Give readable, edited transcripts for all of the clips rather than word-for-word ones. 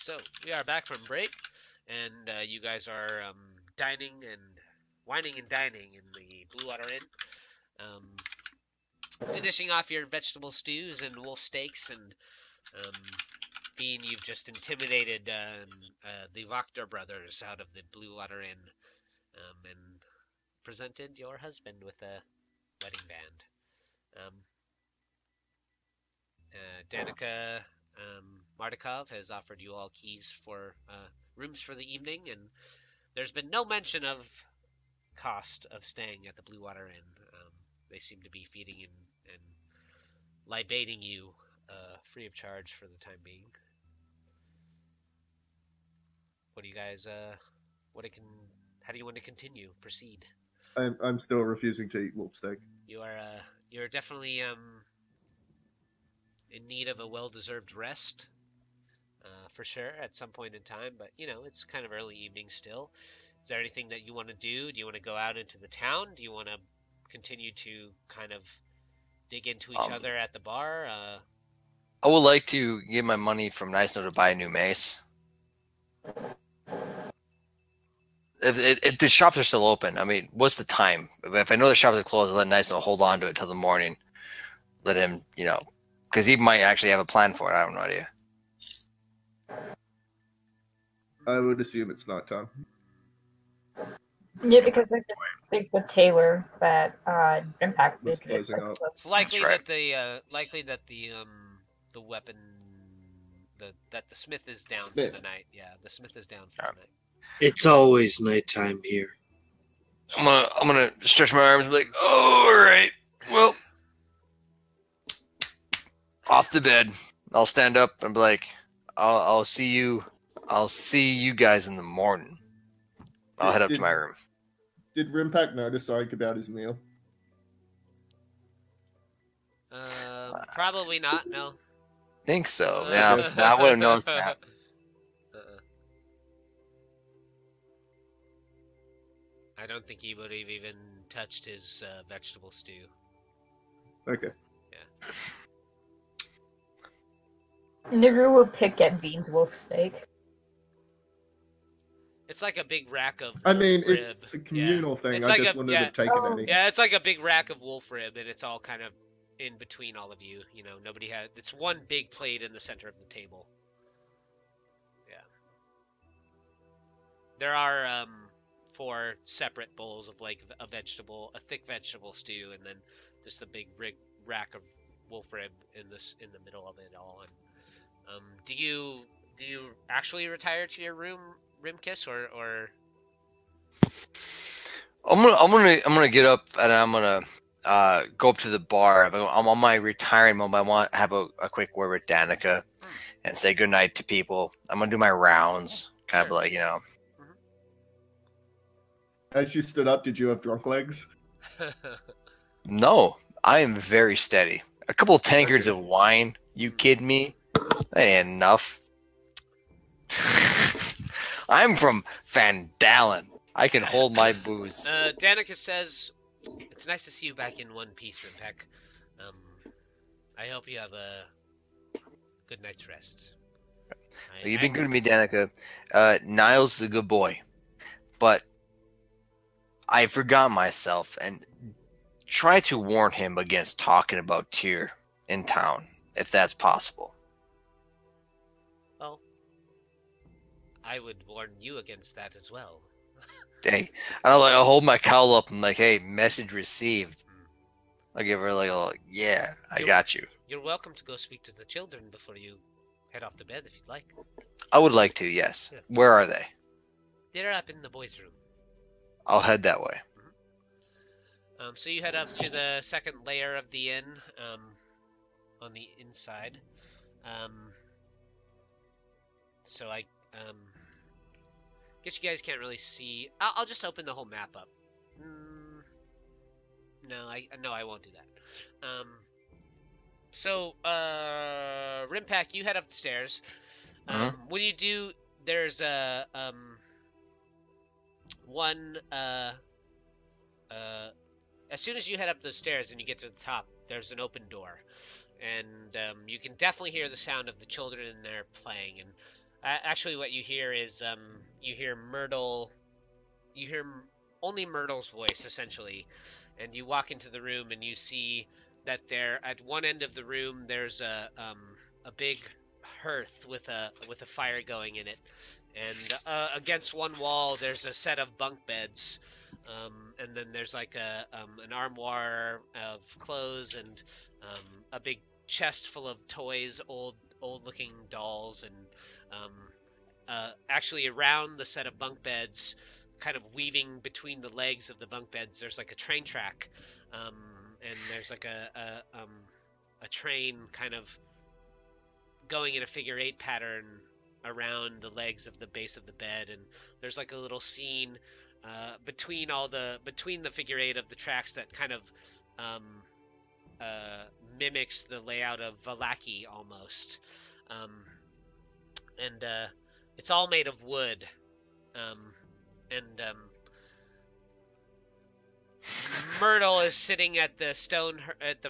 So we are back from break, and you guys are dining and wining and dining in the Bluewater Inn, finishing off your vegetable stews and wolf steaks, and Veen, you've just intimidated the Wachter brothers out of the Bluewater Inn, and presented your husband with a wedding band. Danica Mardikov has offered you all keys for rooms for the evening, and there's been no mention of cost of staying at the Bluewater Inn. They seem to be feeding and libating you free of charge for the time being. What do you guys? How do you want to continue? Proceed. I'm still refusing to eat wolf steak. You're definitely in need of a well-deserved rest, for sure, at some point in time. But it's kind of early evening still. Is there anything that you want to do? Do you want to go out into the town? Do you want to continue to kind of dig into each other at the bar? I would like to give my money from Nice Note to buy a new mace. If the shops are still open, I mean, what's the time? If I know the shops are closed, I'll let Nice Note hold on to it till the morning. Let him, because he might actually have a plan for it. I have no idea. I would assume it's not time. Yeah, because I think the tailor that Rimpak Was did. closing up. It's likely right. that the weapon that the smith is down for the night. Yeah, the smith is down for the night. It's always nighttime here. I'm gonna stretch my arms and be like, oh, all right, well, off the bed. I'll stand up and be like, I'll see you guys in the morning. I'll head up to my room. Did Rimpak notice something about his meal? Probably not. No. Think so. Yeah, I would have noticed that. I don't think he would have even touched his vegetable stew. Okay. Yeah. Nuru will pick at Veen's wolf steak. It's like a big rack of. I mean, rib. it's a communal thing. It's I like just wouldn't have taken any. Yeah, it's like a big rack of wolf rib, and it's all kind of in between all of you. Nobody had. It's one big plate in the center of the table. Yeah. There are 4 separate bowls of like a thick vegetable stew, and then just a big rack of wolf rib in the middle of it all. And do you actually retire to your room, Rimkiss, or? I'm gonna get up and I'm gonna go up to the bar. I'm on my retiring moment. I want to have a quick word with Danica and say goodnight to people. I'm gonna do my rounds, kind of like As you stood up, did you have drunk legs? No, I am very steady. A couple of tankards of wine. You kidding me? That ain't enough. I'm from Van Dalen. I can hold my booze. Danica says, "It's nice to see you back in one piece, Rimpak. I hope you have a good night's rest." You've been good to me, Danica. Niles is a good boy, but I forgot myself and try to warn him against talking about Tyr in town, if that's possible. Well, I would warn you against that as well. Hey, I'll hold my cowl up and like, hey, message received. I'll give her like a little, yeah, I got you. You're welcome to go speak to the children before you head off to bed if you'd like. I would like to, yes. Yeah. Where are they? They're up in the boys' room. I'll head that way. So you head up to the second layer of the inn, on the inside. So I guess you guys can't really see. I'll just open the whole map up. No, I won't do that. So Rimpak, you head up the stairs. When you do, there's a one. As soon as you head up the stairs and you get to the top, there's an open door, and you can definitely hear the sound of the children in there playing. And Actually, what you hear is you hear Myrtle. You hear only Myrtle's voice essentially, and you walk into the room and you see that there at one end of the room there's a big hearth with a fire going in it, and against one wall there's a set of bunk beds, and then there's like an armoire of clothes and a big chest full of toys, old looking dolls, and actually around the set of bunk beds, kind of weaving between the legs of the bunk beds, there's like a train track, and there's like a train kind of going in a figure eight pattern around the legs of the base of the bed, and there's like a little scene between the figure eight of the tracks that kind of mimics the layout of Vallaki almost, and it's all made of wood, and Myrtle is sitting at the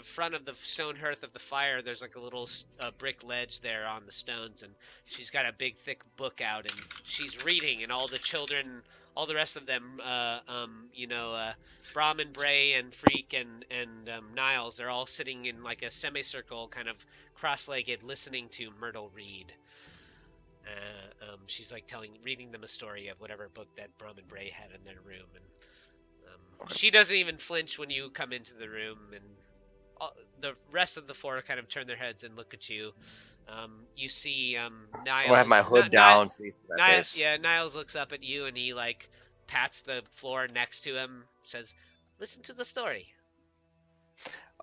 front of the stone hearth of the fire. There's like a little brick ledge there on the stones, and she's got a big thick book out, and she's reading, and all the children, all the rest of them, Brahmin, Bray, and Freak, and Niles, they're all sitting in like a semicircle, kind of cross-legged, listening to Myrtle read. She's like reading them a story of whatever book that Brahmin Bray had in their room, and she doesn't even flinch when you come into the room, and the rest of the four kind of turn their heads and look at you. You see Niles. I have my hood down. Face. Yeah, Niles looks up at you and he like pats the floor next to him, says, "Listen to the story."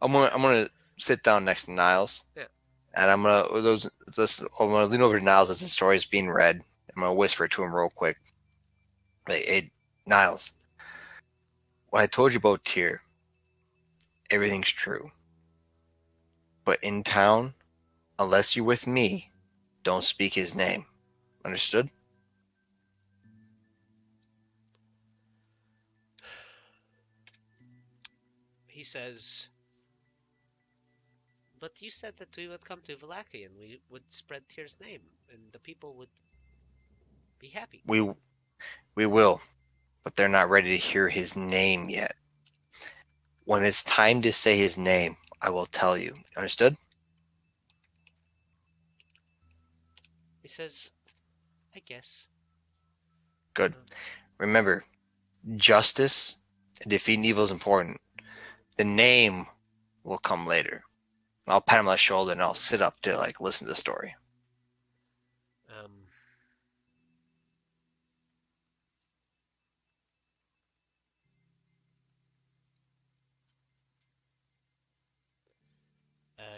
I'm gonna sit down next to Niles. Yeah. And I'm gonna lean over to Niles as the story is being read. I'm gonna whisper to him real quick. Hey, Niles, when I told you about Tyr, everything's true. But in town, unless you're with me, don't speak his name. Understood? He says, "But you said that we would come to Vallaki and we would spread Tyr's name, and the people would be happy." We will, but they're not ready to hear his name yet. When it's time to say his name, I will tell you. Understood? He says, "I guess." Good. Remember, justice and defeating evil is important. The name will come later. I'll pat him on the shoulder and I'll sit up to like listen to the story.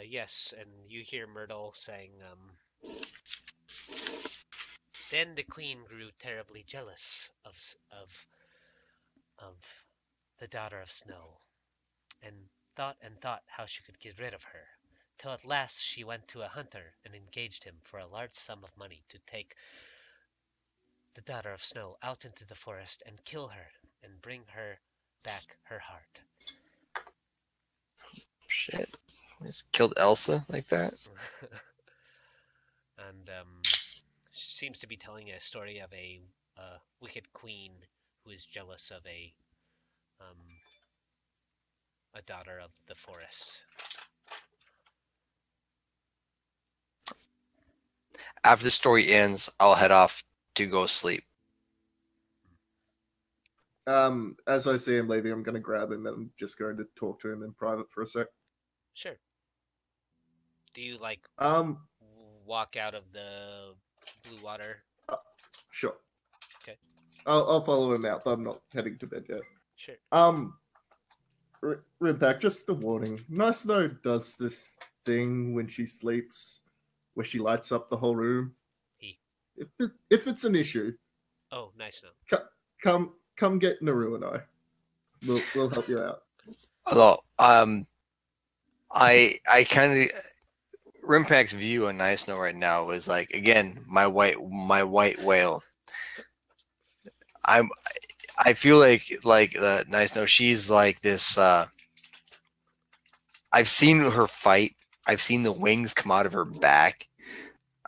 Yes, and you hear Myrtle saying, "Then the queen grew terribly jealous of the daughter of snow, and thought how she could get rid of her, till at last she went to a hunter and engaged him for a large sum of money to take the daughter of snow out into the forest and kill her and bring her back her heart." Shit. Just killed Elsa like that? And she seems to be telling a story of a wicked queen who is jealous of a daughter of the forest. After the story ends, I'll head off to go sleep. As I see him leaving, I'm going to grab him and I'm just going to talk to him in private for a sec. Sure. Do you like walk out of the Bluewater? Sure. Okay. I'll follow him out, but I'm not heading to bed yet. Sure. Rimpak, just a warning. Nice Snow does this thing when she sleeps, where she lights up the whole room. If it's an issue. Oh, Nice Snow. Come get Nuru and I. We'll help you out. Although, I kind of Rimpak's view on Nice Snow right now is like, again, my white whale. I feel like Nice Snow, she's like this. I've seen her fight. I've seen the wings come out of her back.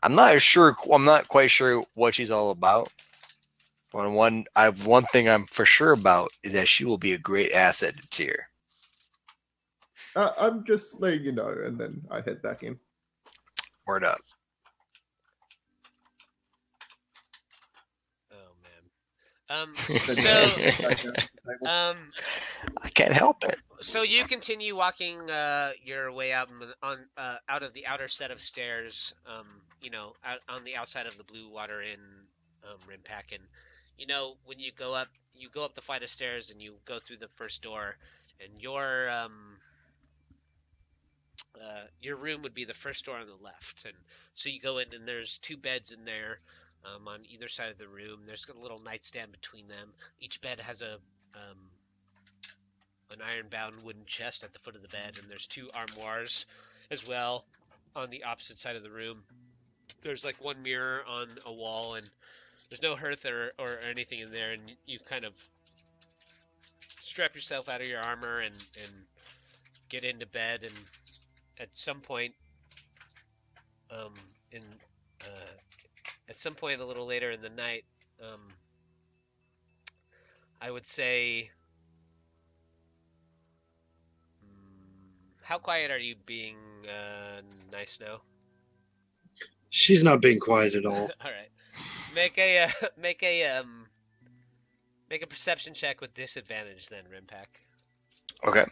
I'm not quite sure what she's all about. But one thing I'm for sure about is that she will be a great asset to Tyr. I'm just letting you know, and then I head back in. Word up. Oh man. I can't help it. So you continue walking your way out out of the outer set of stairs, out on the outside of the Bluewater in Rimpak, and when you go up the flight of stairs and you go through the first door, and your room would be the first door on the left, and so you go in and there's 2 beds in there on either side of the room. There's a little nightstand between them. Each bed has an iron-bound wooden chest at the foot of the bed, and there's 2 armoires as well on the opposite side of the room. There's like 1 mirror on a wall, and there's no hearth or anything in there, and you kind of strap yourself out of your armor and get into bed, and at some point a little later in the night, I would say, how quiet are you being, Nice Snow? She's not being quiet at all. All right, make a perception check with disadvantage then, Rimpak. Okay.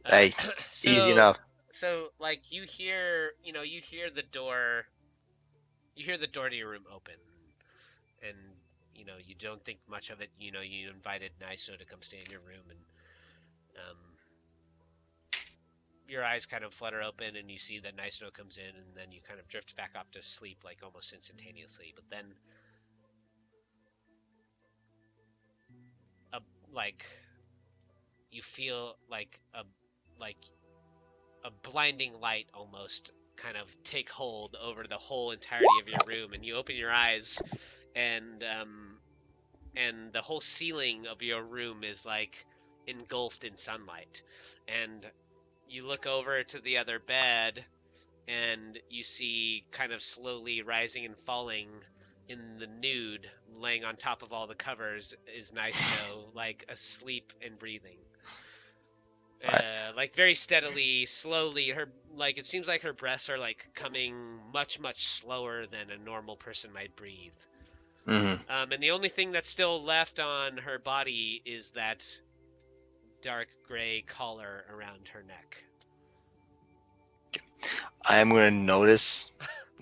Hey, easy enough. So, like, you hear the door to your room open, and you don't think much of it. You invited Niso to come stay in your room, and your eyes kind of flutter open, and you see that Niso comes in, and then you kind of drift back off to sleep, like, almost instantaneously. But then, you feel like a blinding light almost kind of take hold over the whole entirety of your room, and you open your eyes, and the whole ceiling of your room is like engulfed in sunlight, and you look over to the other bed, and you see kind of slowly rising and falling in the nude, laying on top of all the covers, is Niso, like asleep and breathing. Like very steadily, slowly, it seems like her breaths are like coming much, much slower than a normal person might breathe. Mm-hmm. And the only thing that's still left on her body is that dark gray collar around her neck. I am going to notice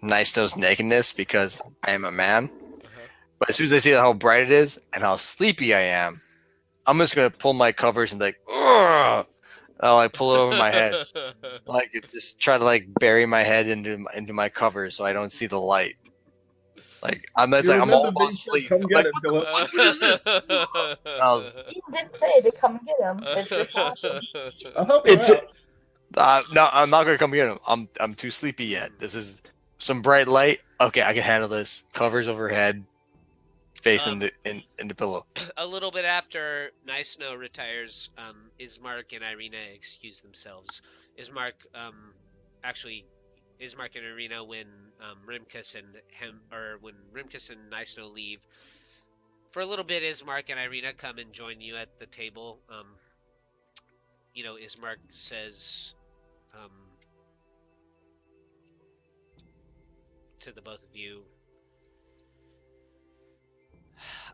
Nice Snow's nakedness because I am a man. Uh-huh. But as soon as I see how bright it is and how sleepy I am, I'm just going to pull my covers and be like, ugh! I'll like pull it over my head, like just try to like bury my head into my covers so I don't see the light. Like I'm all about sleep. Come get him, Philip. He did say to come get him. It just happened. I hope no, I'm not gonna come get him. I'm too sleepy yet. This is some bright light. Okay, I can handle this. Covers overhead, face in the pillow. A little bit after Nice Snow retires, Ismark and Irina excuse themselves. Ismark and Irina, when Rimkus and Nice Snow leave, for a little bit, Ismark and Irina come and join you at the table. Ismark says to the both of you,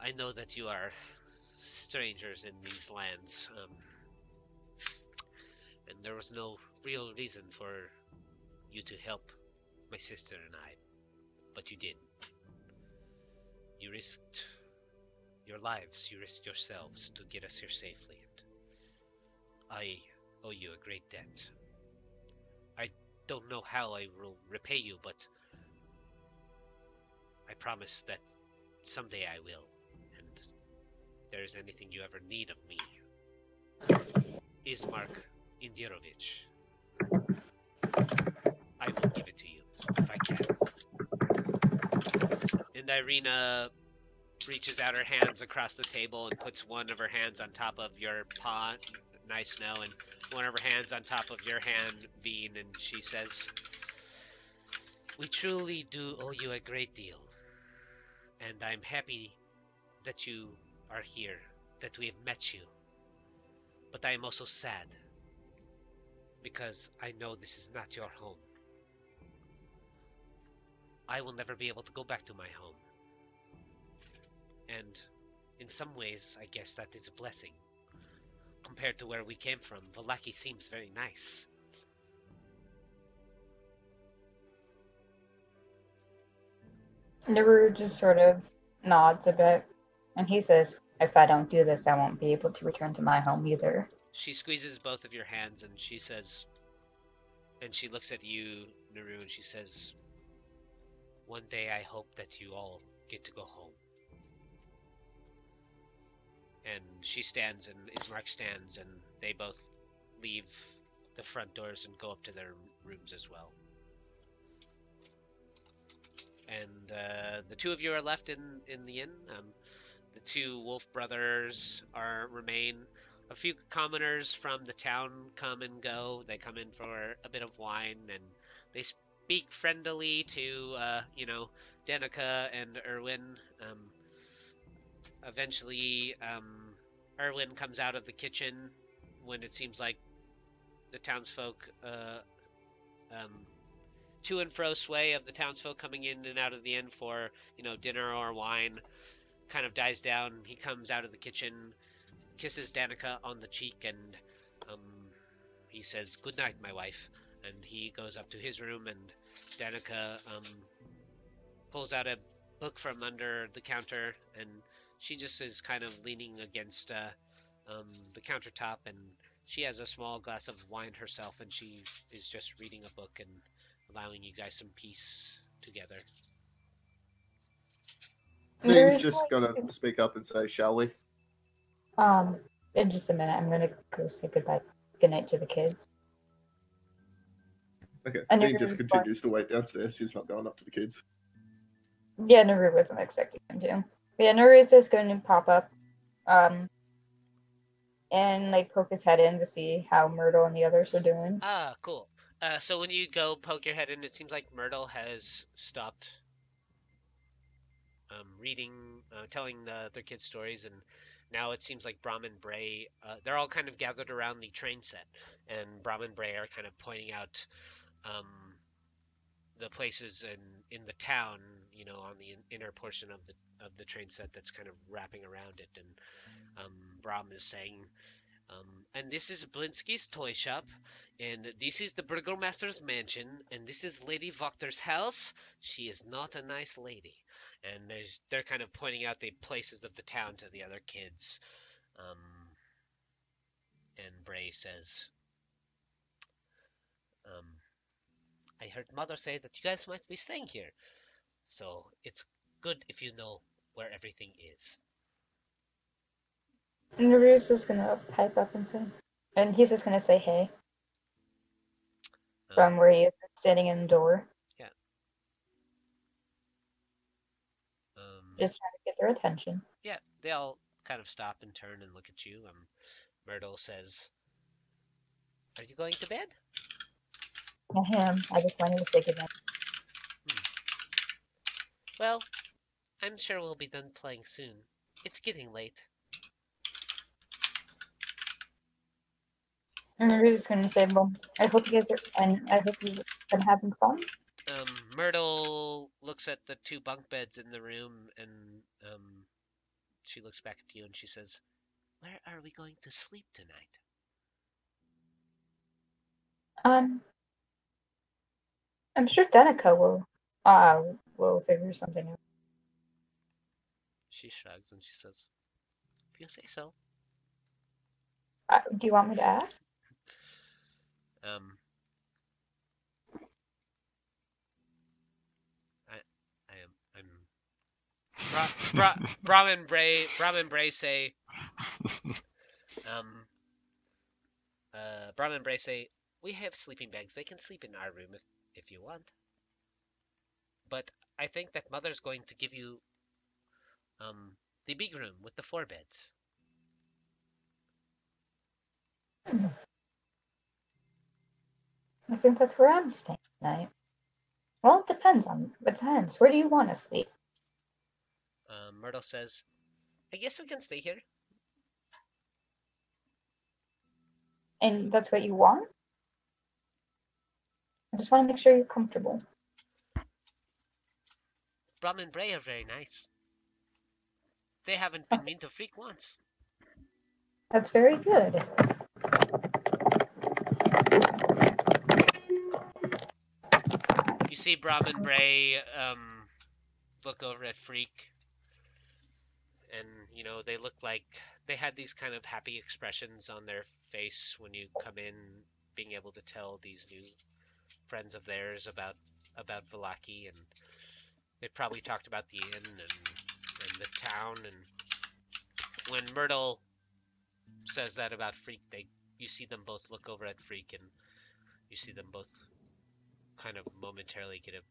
I know that you are strangers in these lands, and there was no real reason for you to help my sister and I, but you did. You risked your lives, you risked yourselves to get us here safely, and I owe you a great debt. I don't know how I will repay you, but I promise that someday I will. If there is anything you ever need of me, Ismark Indirovich, I will give it to you, if I can. And Irina reaches out her hands across the table and puts one of her hands on top of your paw, Nice Snow, and one of her hands on top of your hand, Veen, and she says, "We truly do owe you a great deal, and I'm happy that you are here, that we have met you. But I am also sad, because I know this is not your home. I will never be able to go back to my home. And in some ways, I guess that is a blessing. Compared to where we came from, Vallaki seems very nice." Nuru just sort of nods a bit, and he says, "If I don't do this, I won't be able to return to my home either." She squeezes both of your hands and she says, and she looks at you, Nuru, and she says, "One day I hope that you all get to go home." And she stands and Ismark stands, and they both leave the front doors and go up to their rooms as well. And the two of you are left in the inn. The two wolf brothers remain. A few commoners from the town come and go. They come in for a bit of wine, and they speak friendlily to, Danica and Erwin. Eventually, Erwin comes out of the kitchen when it seems like the townsfolk, to and fro sway of the townsfolk coming in and out of the inn for, dinner or wine kind of dies down. He comes out of the kitchen, kisses Danica on the cheek, and he says, "Good night, my wife." And he goes up to his room, and Danica pulls out a book from under the counter, and she just is kind of leaning against the countertop, and she has a small glass of wine herself, and she is just reading a book and allowing you guys some peace together. Veen's just gonna speak up and say, "Shall we?" In just a minute, I'm gonna go say goodnight to the kids. Okay, Veen just continues to wait downstairs. He's not going up to the kids. Yeah, Nuru wasn't expecting him to. But yeah, Nuru is just going to pop up, and like poke his head in to see how Myrtle and the others are doing. Ah, cool. So when you go poke your head in, it seems like Myrtle has stopped reading, telling their kids stories, and now it seems like Brom and Bray, they're all kind of gathered around the train set, and Brom and Bray are kind of pointing out the places in the town, on the inner portion of the train set that's kind of wrapping around it, and Brom is saying, "And this is Blinsky's toy shop, and this is the Burgomaster's mansion, and this is Lady Voctor's house. She is not a nice lady." And they're kind of pointing out the places of the town to the other kids. And Bray says, "I heard Mother say that you guys might be staying here, so it's good if you know where everything is." Naru's just gonna pipe up and say, and he's just gonna say hey. From where he is sitting in the door. Yeah. Just trying to get their attention. Yeah, they all kind of stop and turn and look at you. Myrtle says, "Are you going to bed?" I am. I just wanted to say goodnight. Well, I'm sure we'll be done playing soon. It's getting late. And I'm just gonna say, well, I hope you guys are, and I hope you've been having fun. Myrtle looks at the two bunk beds in the room, and she looks back at you and she says, "Where are we going to sleep tonight?" I'm sure Danica will figure something out. She shrugs and she says, "If you say so." Do you want me to ask? Brom and Bray say, Brom and Bray say, "We have sleeping bags. They can sleep in our room if you want. But I think that Mother's going to give you the big room with the 4 beds." I think that's where I'm staying tonight. Well, it depends. Where do you want to sleep? Myrtle says, I guess we can stay here. And that's what you want? I just want to make sure you're comfortable. Brom and Bray are very nice. They haven't been mean to Freak once. That's very good. You see Brom and Bray look over at Freak, and they look like they had these kind of happy expressions on their face when you come in, being able to tell these new friends of theirs about Vallaki, and they probably talked about the inn and the town. And when Myrtle says that about Freak, you see them both look over at Freak, and you see them both kind of momentarily get a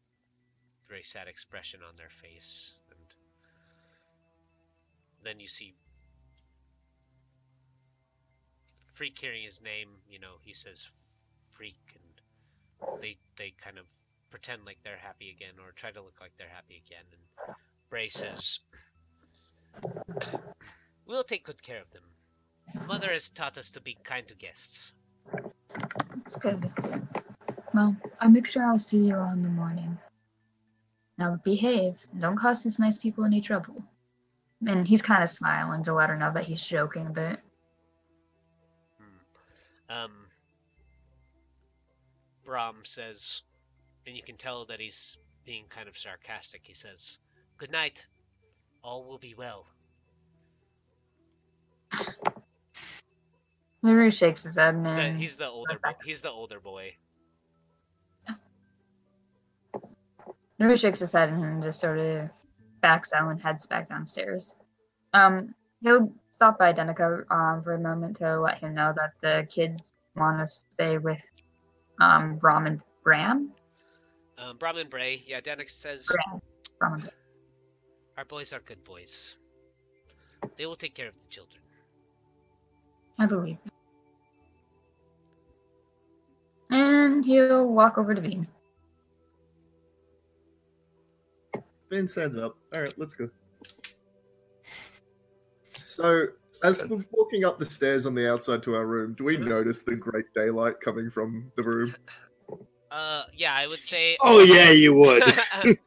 very sad expression on their face. And then you see Freak hearing his name, he says Freak, and they kind of pretend like they're happy again, or try to look like they're happy again. And Bray says, we'll take good care of them. Mother has taught us to be kind to guests. That's good. Well, I'll make sure I'll see you all in the morning. Now behave. Don't cause these nice people any trouble. And he's kind of smiling to let her know that he's joking a bit. Brom says, and you can tell that he's being kind of sarcastic, he says, good night. All will be well. Nuru shakes his head and he's the older boy. Nuru shakes his head and just sort of backs out and heads back downstairs. He'll stop by Denica for a moment to let him know that the kids want to stay with Brom and Bram. Brom and Bray. Yeah, Denica says, Bram and Bray. Our boys are good boys. They will take care of the children. I believe it. And he'll walk over to Veen. Veen stands up. Alright, let's go. So, as we're walking up the stairs on the outside to our room, do we notice the great daylight coming from the room? Yeah, I would say. Oh yeah, you would.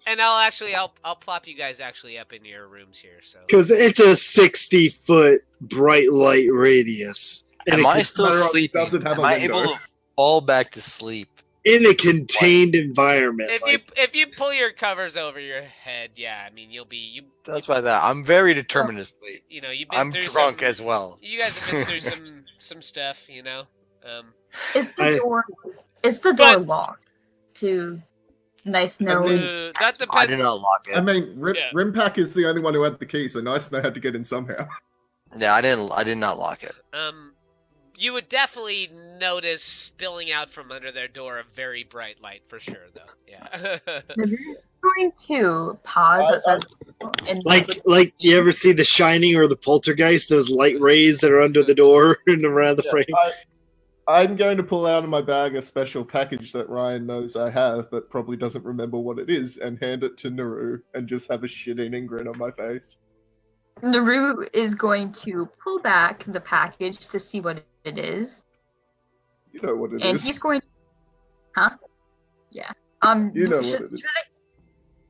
And I'll plop you guys actually up in your rooms here, so. Because it's a 60-foot bright light radius. Am I still sleeping? Am I able to fall back to sleep? In a contained environment. If you pull your covers over your head, yeah, I mean you'll be. That's why I'm very determined to sleep. You've been I'm through drunk as well. You guys have been through some stuff, Is the door locked? To nice know. That depends. I did not lock it. I mean, Rimpak is the only one who had the key, so Nice Know had to get in somehow. Yeah, I did not lock it. You would definitely notice spilling out from under their door a very bright light, for sure, though. Yeah. He's going to pause outside. Like you ever see The Shining or the Poltergeist? Those light rays that are under the door and around the frame. I'm going to pull out of my bag a special package that Ryan knows I have, but probably doesn't remember what it is, and hand it to Nuru, and just have a shit-eating grin on my face. Nuru is going to pull back the package to see what it is. You know what it is. And he's going... Huh? Yeah. You know what it is.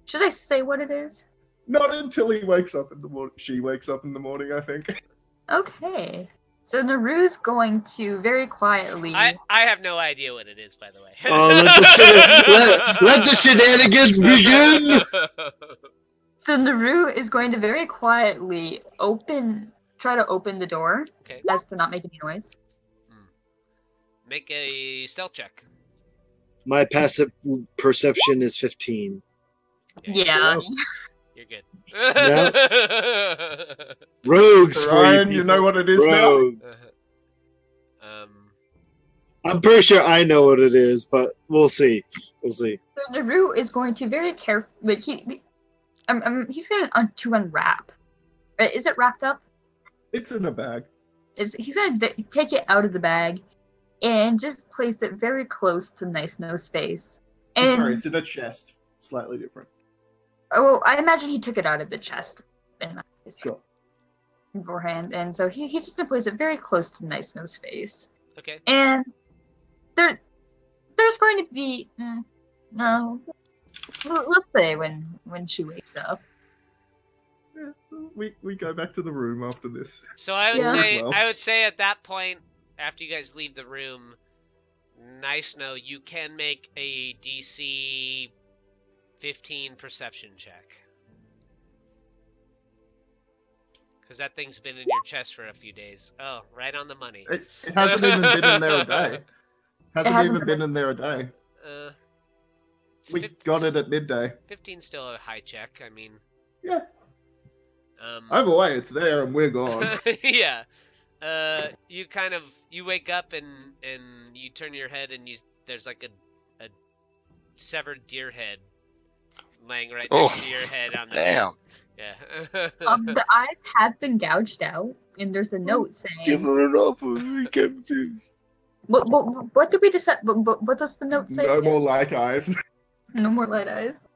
Should I say what it is? Not until he wakes up in the morning. She wakes up in the morning, I think. Okay. So Naru's going to very quietly... I have no idea what it is, by the way. Let the shenanigans begin! So Nuru is going to very quietly try to open the door, as to not make any noise. Make a stealth check. My passive perception is 15. Yeah. You're good. Yeah. Rogues for Ryan, you know what it is now? I'm pretty sure I know what it is, but we'll see. So Nuru is going to very carefully... he's going to unwrap. Is it wrapped up? It's in a bag. He's going to take it out of the bag and just place it very close to Nice Nose face. And, I'm sorry, it's in a chest. Slightly different. Oh, I imagine he took it out of the chest in that case Sure. beforehand, and so he's just gonna place it very close to Nice Nose face. Okay. And there's going to be no. Let's say when she wakes up. Yeah, we go back to the room after this. So I would Yeah. say at that point, after you guys leave the room, Nice Know, you can make a DC 15 perception check. Because that thing's been in your chest for a few days. Oh, right on the money. It hasn't even been in there a day. Hasn't even been in there a day. We got it at midday. 15's still a high check. I mean, yeah. Either way, it's there and we're gone. Yeah. You wake up and you turn your head and there's like a severed deer head laying right next to your head on the damn. Yeah. The eyes have been gouged out, and there's a note saying. Give her enough. We confused. What did we decide? What does the note say? No more light eyes. No more light eyes.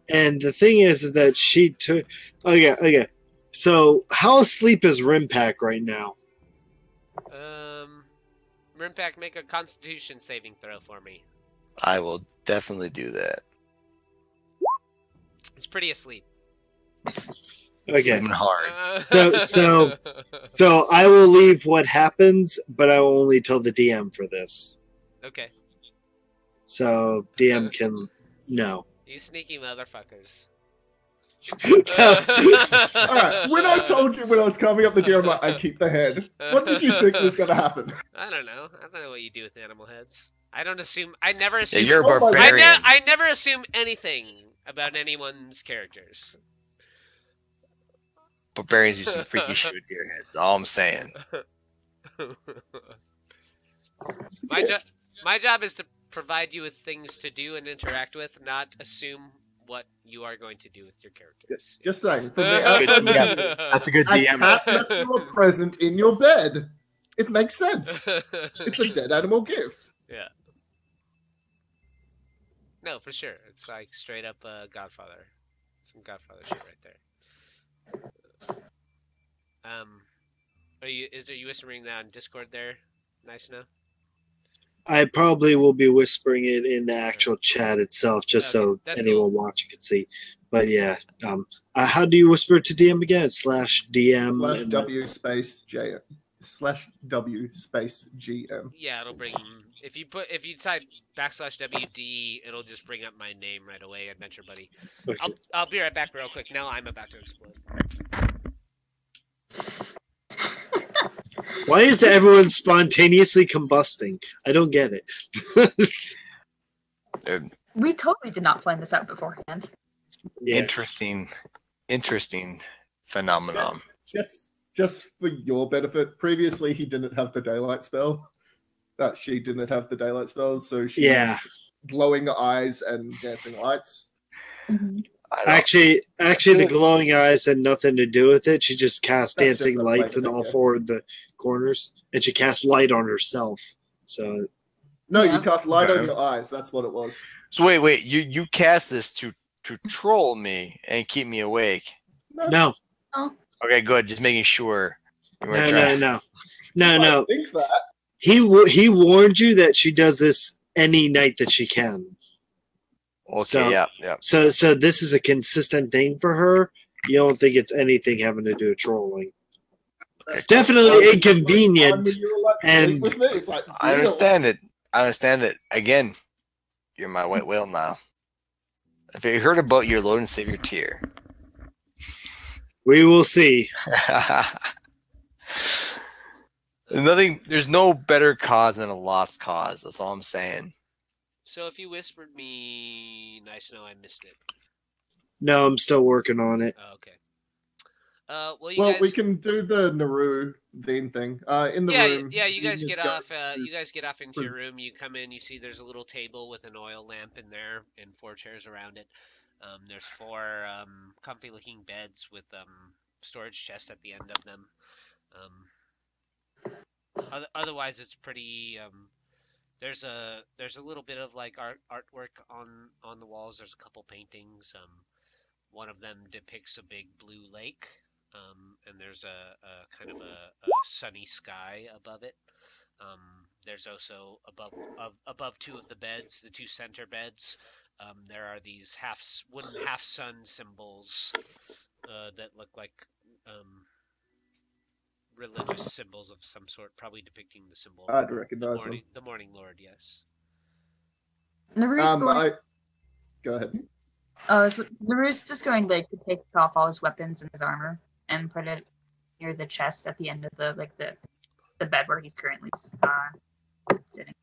And the thing is that she took. Okay. So, how asleep is Rimpak right now? Rimpak, make a Constitution saving throw for me. I will definitely do that. It's pretty asleep. Okay. Sleeping hard. So I will leave what happens, but I will only tell the DM for this. Okay. So DM can know. You sneaky motherfuckers. Alright, when I told you when I was carving up the deer, I'm like, I keep the head. What did you think was going to happen? I don't know. I don't know what you do with animal heads. I don't assume. I never assume. Yeah, you're a barbarian. I never assume anything about anyone's characters. Barbarians using freaky shit with deer heads. All I'm saying. My job is to provide you with things to do and interact with, not assume what you are going to do with your characters. Just saying. From the That's outside, good. Yeah, that's a good I DM. can't let you a present in your bed. It makes sense. It's a dead animal gift. Yeah. No, for sure. It's like straight up Godfather. Some Godfather shit right there. Are you whispering that on Discord there? Nice now. I probably will be whispering it in the actual chat itself, just so anyone watching can see. But yeah, how do you whisper to DM again? /DM /W space J /W space GM. Yeah, it'll bring. If you type /WD, it'll just bring up my name right away, AdventureBuddy. Okay. I'll be right back real quick. Now I'm about to explode. Why is everyone spontaneously combusting? I don't get it. We totally did not plan this out beforehand. Yeah. Interesting phenomenon. Just for your benefit, previously he didn't have the daylight spell. She didn't have the daylight spell, so she used glowing eyes and dancing lights. Mm-hmm. Actually, the glowing eyes had nothing to do with it. She just cast dancing lights in all four of the corners, and she cast light on herself. So, you cast light on your eyes. That's what it was. So wait, you cast this to troll me and keep me awake? No. Okay, good. Just making sure. No. I think that. He warned you that she does this any night that she can. Okay, yeah. So this is a consistent thing for her. You don't think it's anything having to do with trolling? It's definitely inconvenient. And I understand it. Again, you're my white whale now. Have you heard about your Lord and Savior tier? We will see. There's no better cause than a lost cause. That's all I'm saying. So if you whispered me, nice to know I missed it. No, I'm still working on it. Oh, okay. Well, we can do the Nuru Veen thing. In the room. Yeah, you guys get off. You guys get off into your room. You come in. You see there's a little table with an oil lamp in there and 4 chairs around it. There's 4 comfy-looking beds with storage chests at the end of them. Otherwise, it's pretty. There's a little bit of like artwork on the walls. There's a couple paintings. One of them depicts a big blue lake. And there's a kind of a sunny sky above it. There's also above two of the beds, the two center beds. There are these wooden half sun symbols that look like religious symbols of some sort, probably depicting the symbol. I'd recognize them. The Morning Lord, yes. Go ahead. So Naru's just going to take off all his weapons and his armor and put it near the chest at the end of the bed where he's currently sitting.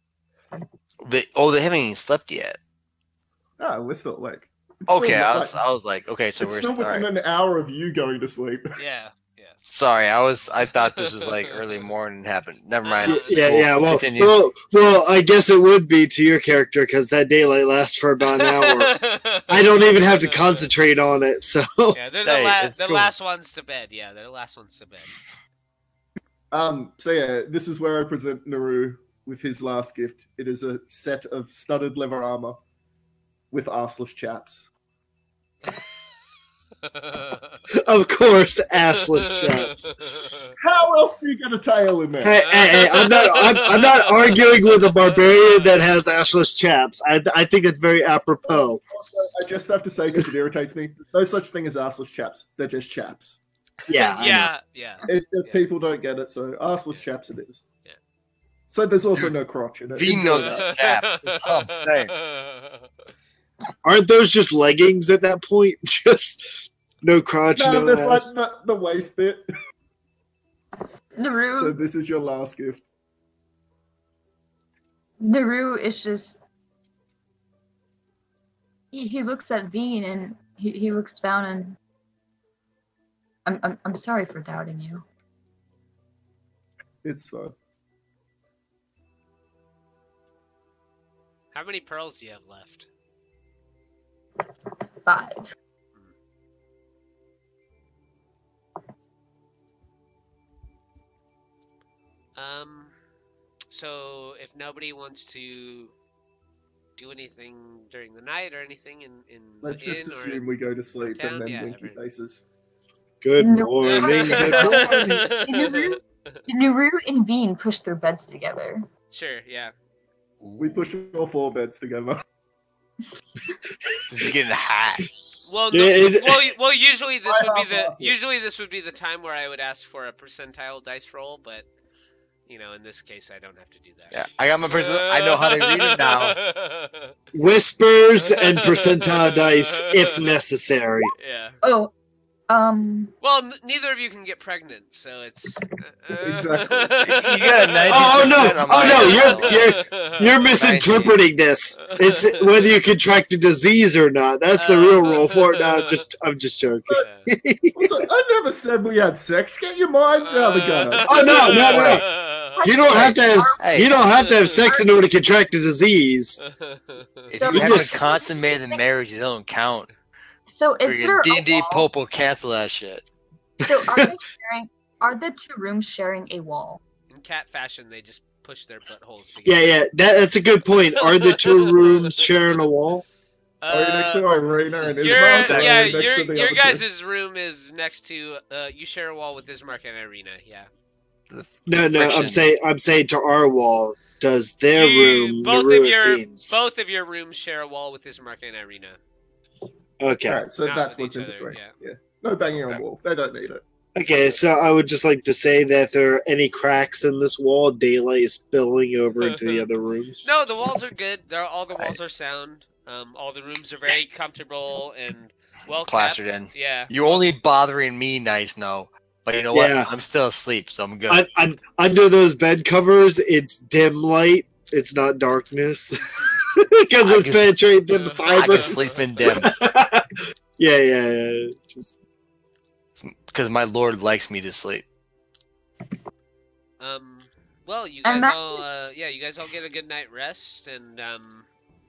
They haven't even slept yet. Oh, we're still awake. Okay, I was like, okay, so it's we're still within an hour of you going to sleep. Yeah. Sorry, I thought this was like early morning happened. Never mind. Yeah. Well, I guess it would be to your character because that daylight lasts for about an hour. I don't even have to concentrate on it. So yeah, they're the last ones to bed. Yeah, they're the last ones to bed. So yeah, this is where I present Nuru with his last gift. It is a set of studded leather armor with arseless chaps. Of course, assless chaps. How else do you get a tail in there? Hey, I'm not arguing with a barbarian that has assless chaps. I think it's very apropos. Also, I just have to say, because it irritates me, no such thing as assless chaps. They're just chaps. Yeah. It's just people don't get it, so arseless chaps it is. Yeah. So there's also no crotch in it. Veen knows chaps. That's all I'm saying. Aren't those just leggings at that point? Just no crotch, no no there's ass. like the waist bit. Nuru. So this is your last gift. Nuru is just. He looks at Veen and he looks down and. I'm sorry for doubting you. It's fine. How many pearls do you have left? 5. So if nobody wants to do anything during the night or anything in let's just assume we go to sleep and then winky faces. Good morning. Nuru and Veen push their beds together. Sure, yeah. We push all 4 beds together. You get a hat. Well, usually this would be the time where I would ask for a percentile dice roll, but in this case, I don't have to do that. Yeah, I got my I know how to read it now. Whispers and percentile dice if necessary. Yeah. Oh. Well, neither of you can get pregnant, so it's Exactly. You got a 90%. You're misinterpreting this. It's whether you contract a disease or not. That's the real rule for it. No, I'm just joking. Also, I never said we had sex. Get your minds out of the gutter. Oh no. You don't have to have sex in order to contract a disease. If you haven't consummated the marriage, you don't count. So is there D&D Pope will cancel that shit. So are the 2 rooms sharing a wall? In cat fashion, they just push their buttholes together. Yeah. That's a good point. Are the 2 rooms sharing a wall? Are you next to Irina and Ismark? Your guys' room is next to. You share a wall with Ismark and Irina. Yeah. No. I'm saying to our wall. Does their room? Both of your rooms share a wall with Ismark and Irina. Okay. Alright, so that's what's in between. Yeah. No banging on wall. They don't need it. Okay, so I would just like to say that if there are any cracks in this wall, daylight is spilling over into the other rooms. No, the walls are good. All the walls are sound. All the rooms are very comfortable and well plastered in. Yeah. You're only bothering me, Nice No. But you know what? Yeah. I'm still asleep, so I'm good. Under those bed covers, it's dim light. It's not darkness. Because it's penetrated in the fibers. I can sleep in dim. Yeah. Just because my lord likes me to sleep. Well, you guys all get a good night rest, and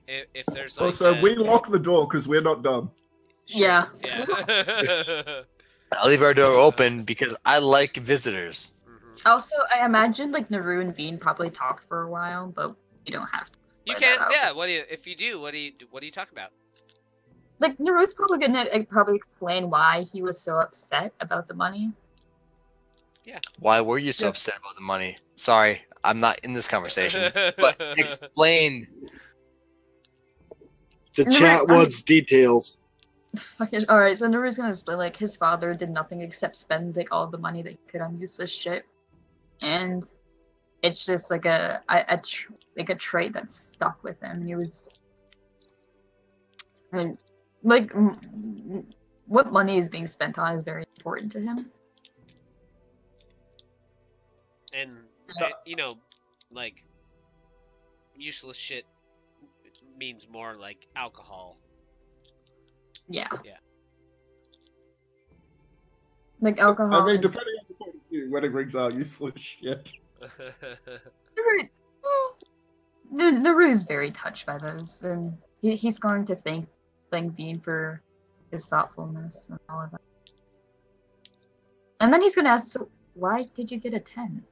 if there's like also we lock the door because we're not dumb. Sure. Yeah. I'll leave our door open because I like visitors. Mm-hmm. Also, I imagine like Nuru and Veen probably talked for a while, but you don't have to. You can, yeah. What do you? If you do, what do you talk about? Like Naru's probably gonna probably explain why he was so upset about the money. Yeah. Why were you so upset about the money? Sorry, I'm not in this conversation. But explain. The chat wants details. Okay, alright, so Naru's gonna explain like his father did nothing except spend like all the money that he could on useless shit. And it's just like a trait that's stuck with him. He was like what money is being spent on is very important to him. And like useless shit means more like alcohol. Yeah. Like alcohol. I mean, depending on the point of view, wedding rings are useless shit. Naru's very touched by those, and he's going to thank Veen for his thoughtfulness and all of that. And then he's going to ask, so why did you get a 10?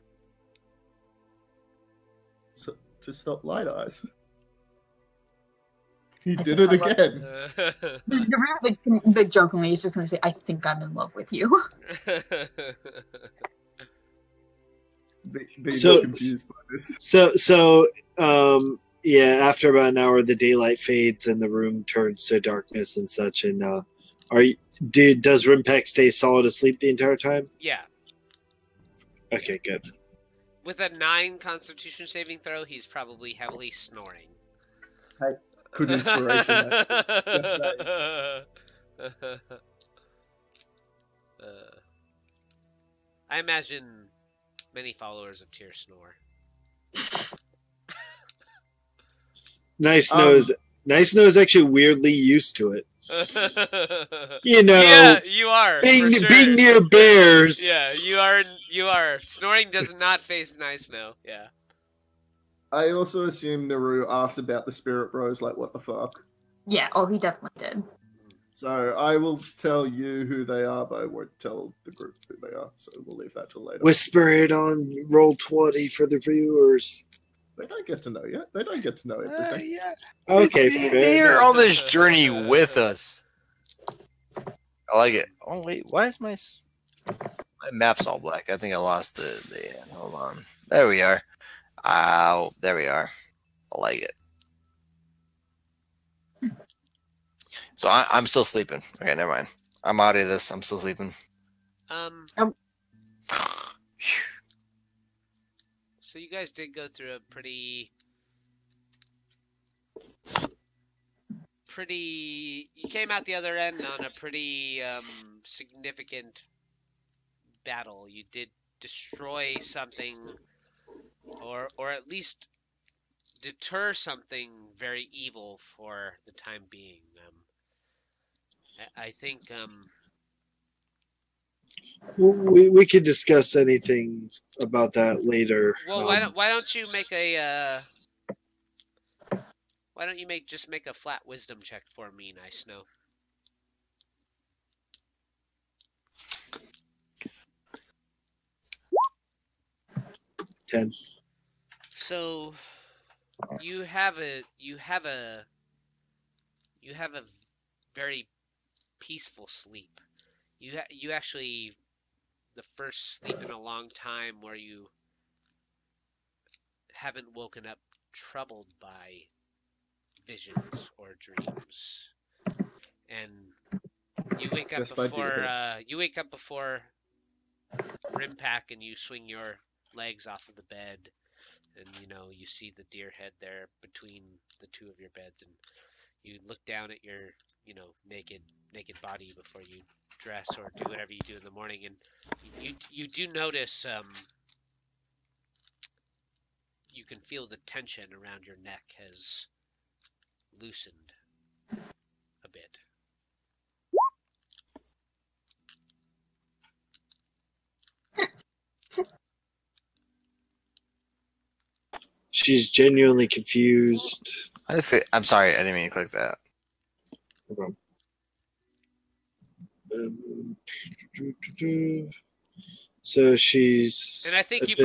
So, to stop light eyes. He did it again. Big jokingly, he's just going to say, I think I'm in love with you. So confused by this. So, yeah, after about an hour, the daylight fades and the room turns to darkness and such. And does Rimpak stay solid asleep the entire time? Yeah. Okay, good. With a 9 Constitution saving throw, he's probably heavily snoring. Good inspiration. I imagine many followers of Tyr snore. Nice Nose actually weirdly used to it. Yeah, you are. Being near bears. Yeah, you are. Snoring does not face Nice Snow. Yeah. I also assume Nuru asked about the Spirit Bros, like, what the fuck? Yeah, he definitely did. So I will tell you who they are, but I won't tell the group who they are, so we'll leave that till later. Whisper it on Roll20 for the viewers. They don't get to know yet. They don't get to know everything. Yeah. Okay, they're on this journey with us. I like it. Oh, wait, why is my map's all black? I think I lost the hold on. There we are. There we are. I like it. So I'm still sleeping. Okay, never mind. I'm out of this. I'm still sleeping. So you guys did go through a pretty. You came out the other end on a pretty significant battle. You did destroy something, or at least deter something very evil for the time being. I think we could discuss anything about that later. Well, why don't you make a why don't you make a flat wisdom check for me, Nice Snow? $10. So you have a very peaceful sleep. You actually the first sleep in a long time where you haven't woken up troubled by visions or dreams, and you wake up before Rimpak, and you swing your legs off of the bed, and you see the deer head there between the two of your beds, and you look down at your naked body before you dress or do whatever you do in the morning, and you do notice you can feel the tension around your neck has loosened a bit. She's genuinely confused. I'm sorry, I didn't mean to click that. So she's. And I think you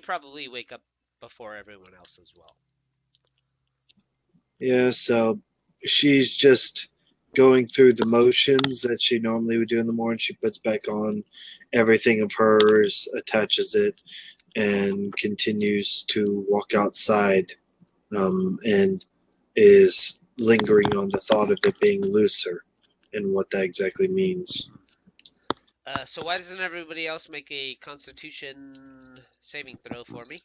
probably wake up before everyone else as well. Yeah, so she's just going through the motions that she normally would do in the morning. She puts back on everything of hers, attaches it, and continues to walk outside, and is lingering on the thought of it being looser and what that exactly means. So why doesn't everybody else make a Constitution saving throw for me?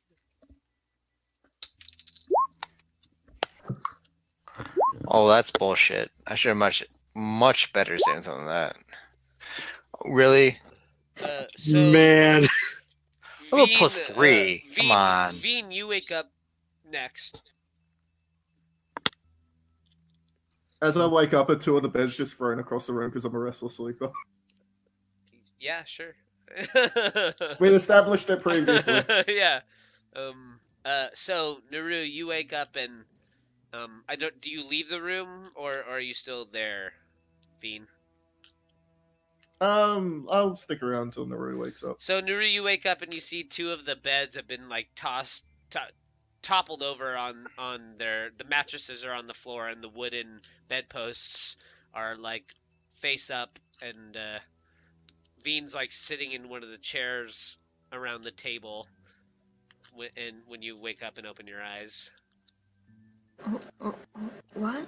Oh, that's bullshit. I should have much better saving throw than that. Really? Man. Oh, +3. Come on. Veen, you wake up next. As I wake up, two of the beds just thrown across the room because I'm a restless sleeper. Yeah, sure. We established it previously. Yeah. So Nuru, you wake up and do you leave the room or are you still there, Veen? I'll stick around until Nuru wakes up. So Nuru, you wake up and you see two of the beds have been like toppled over on the mattresses are on the floor and the wooden bedposts are like face up and Veen's like sitting in one of the chairs around the table when you wake up and open your eyes. What?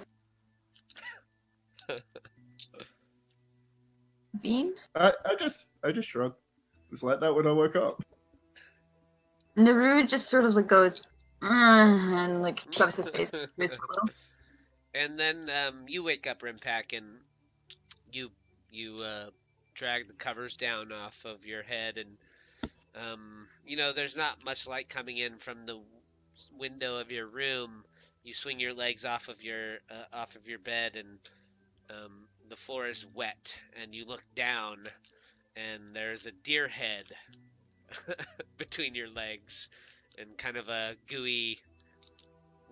Veen? I just shrugged. Just like that when I woke up. Nuru just sort of like goes and like shoves his face in his pillow. And then you wake up, Rimpak, and you drag the covers down off of your head, and there's not much light coming in from the window of your room. You swing your legs off of your bed, and the floor is wet, and you look down, and there's a deer head between your legs, and kind of a gooey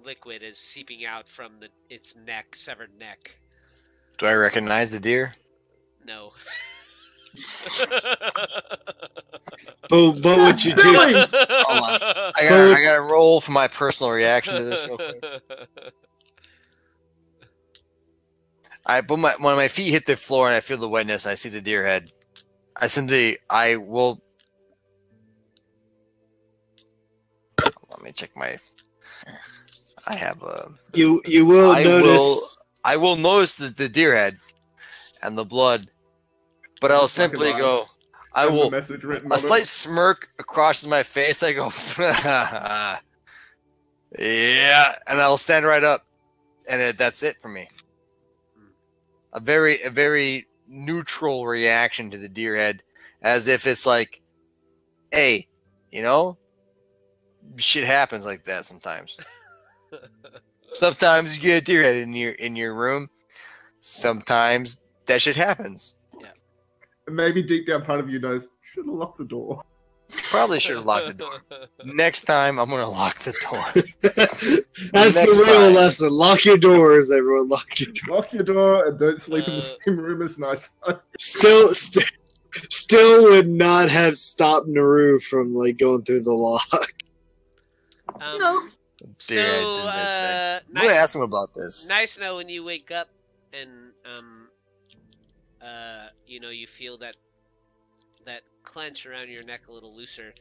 liquid is seeping out from its severed neck. Do I recognize the deer? No. But what you do? Hold on. I gotta roll for my personal reaction to this real quick. When my feet hit the floor and I feel the wetness, I see the deer head. I will. Let me check my. I have a. You will notice. I will notice the deer head, and the blood, but I'll simply go. I will. A slight smirk across my face. I go. Yeah, and I'll stand right up, and that's it for me. A very neutral reaction to the deer head, as if it's like, hey, shit happens like that sometimes. Sometimes you get a deer head in your room. Sometimes that shit happens. Yeah. Maybe deep down part of you knows, should have locked the door. Probably should have locked the door. Next time, I'm gonna lock the door. That's the real lesson. Lock your doors, everyone. Lock your door. Lock your door and don't sleep in the same room as nice. Still would not have stopped Nuru from like going through the lock. No. So, I'm gonna ask him about this. Nice to know when you wake up and you feel that clench around your neck a little looser.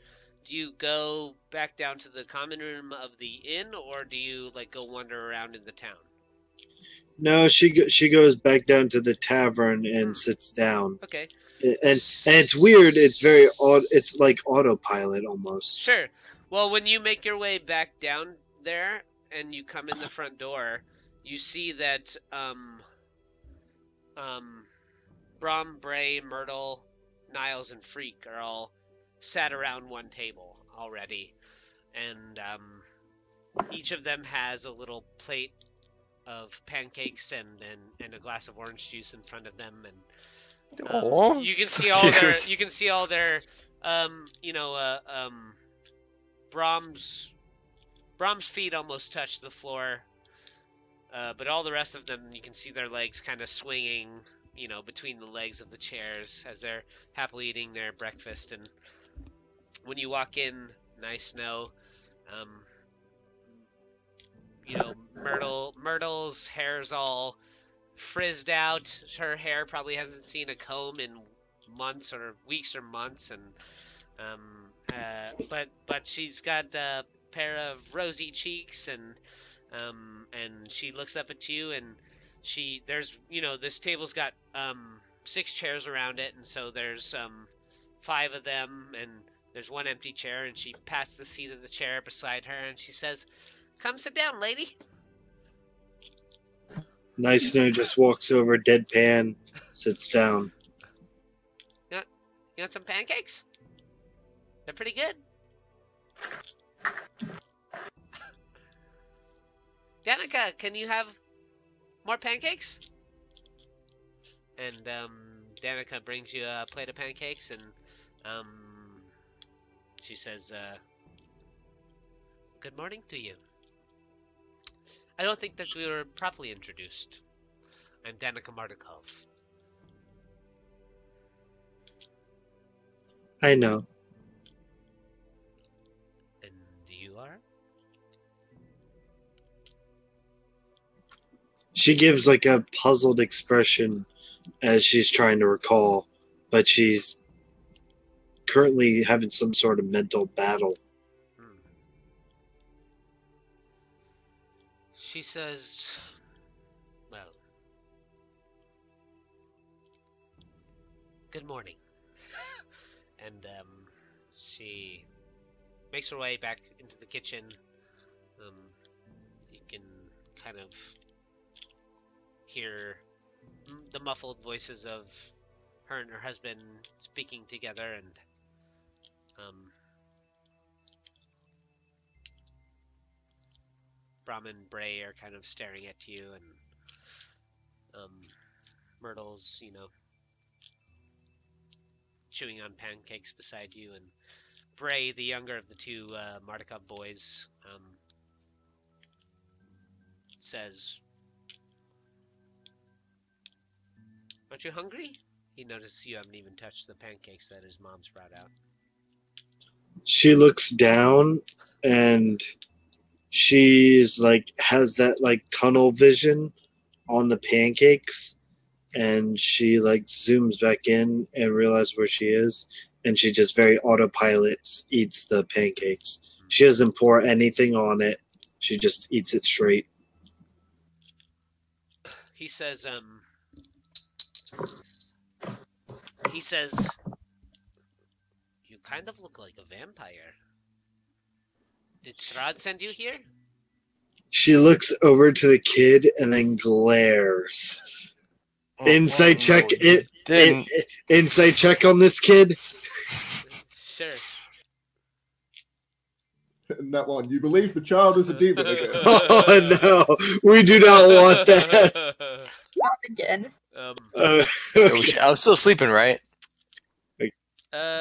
Do you go back down to the common room of the inn, or do you like go wander around in the town? No, she goes back down to the tavern and sits down. Okay. And it's weird. It's very odd. It's like autopilot almost. Sure. Well, when you make your way back down there and you come in the front door, you see that Brom, Bray, Myrtle, Niles, and Freak are all sat around one table already, and each of them has a little plate of pancakes and a glass of orange juice in front of them, and you can see all their Brom's feet almost touch the floor, but all the rest of them, you can see their legs kind of swinging between the legs of the chairs as they're happily eating their breakfast. And when you walk in, nice snow. Myrtle's hair's all frizzed out. Her hair probably hasn't seen a comb in months or weeks or months, and but she's got a pair of rosy cheeks, and she looks up at you, and this table's got 6 chairs around it, and so there's 5 of them, and there's 1 empty chair, and she pats the seat of the chair beside her, and she says, "Come sit down, lady." Nice Snow just walks over, deadpan, sits down. You want some pancakes? They're pretty good. Danica, can you have more pancakes? And Danica brings you a plate of pancakes, and she says, "Good morning to you. I don't think that we were properly introduced. I'm Danica Mardukov." I know. And you are? She gives like a puzzled expression as she's trying to recall, but she's currently having some sort of mental battle. She says, "Well, good morning." And she makes her way back into the kitchen. You can kind of hear the muffled voices of her and her husband speaking together, and Brom and Bray are kind of staring at you, and Myrtle's, chewing on pancakes beside you, and Bray, the younger of the 2 Mardukov boys, says, "Aren't you hungry?" He notices you haven't even touched the pancakes that his mom's brought out. She looks down, and she's like has that like tunnel vision on the pancakes, and she like zooms back in and realizes where she is, and she just very autopilots eats the pancakes. She doesn't pour anything on it. She just eats it straight. He says, "You kind of look like a vampire. Did Strahd send you here?" She looks over to the kid and then glares. Insight check. Insight check on this kid. Sure. That one. You believe the child is a demon again. Oh no, we do not want that. Not again. Okay. I was still sleeping, right? I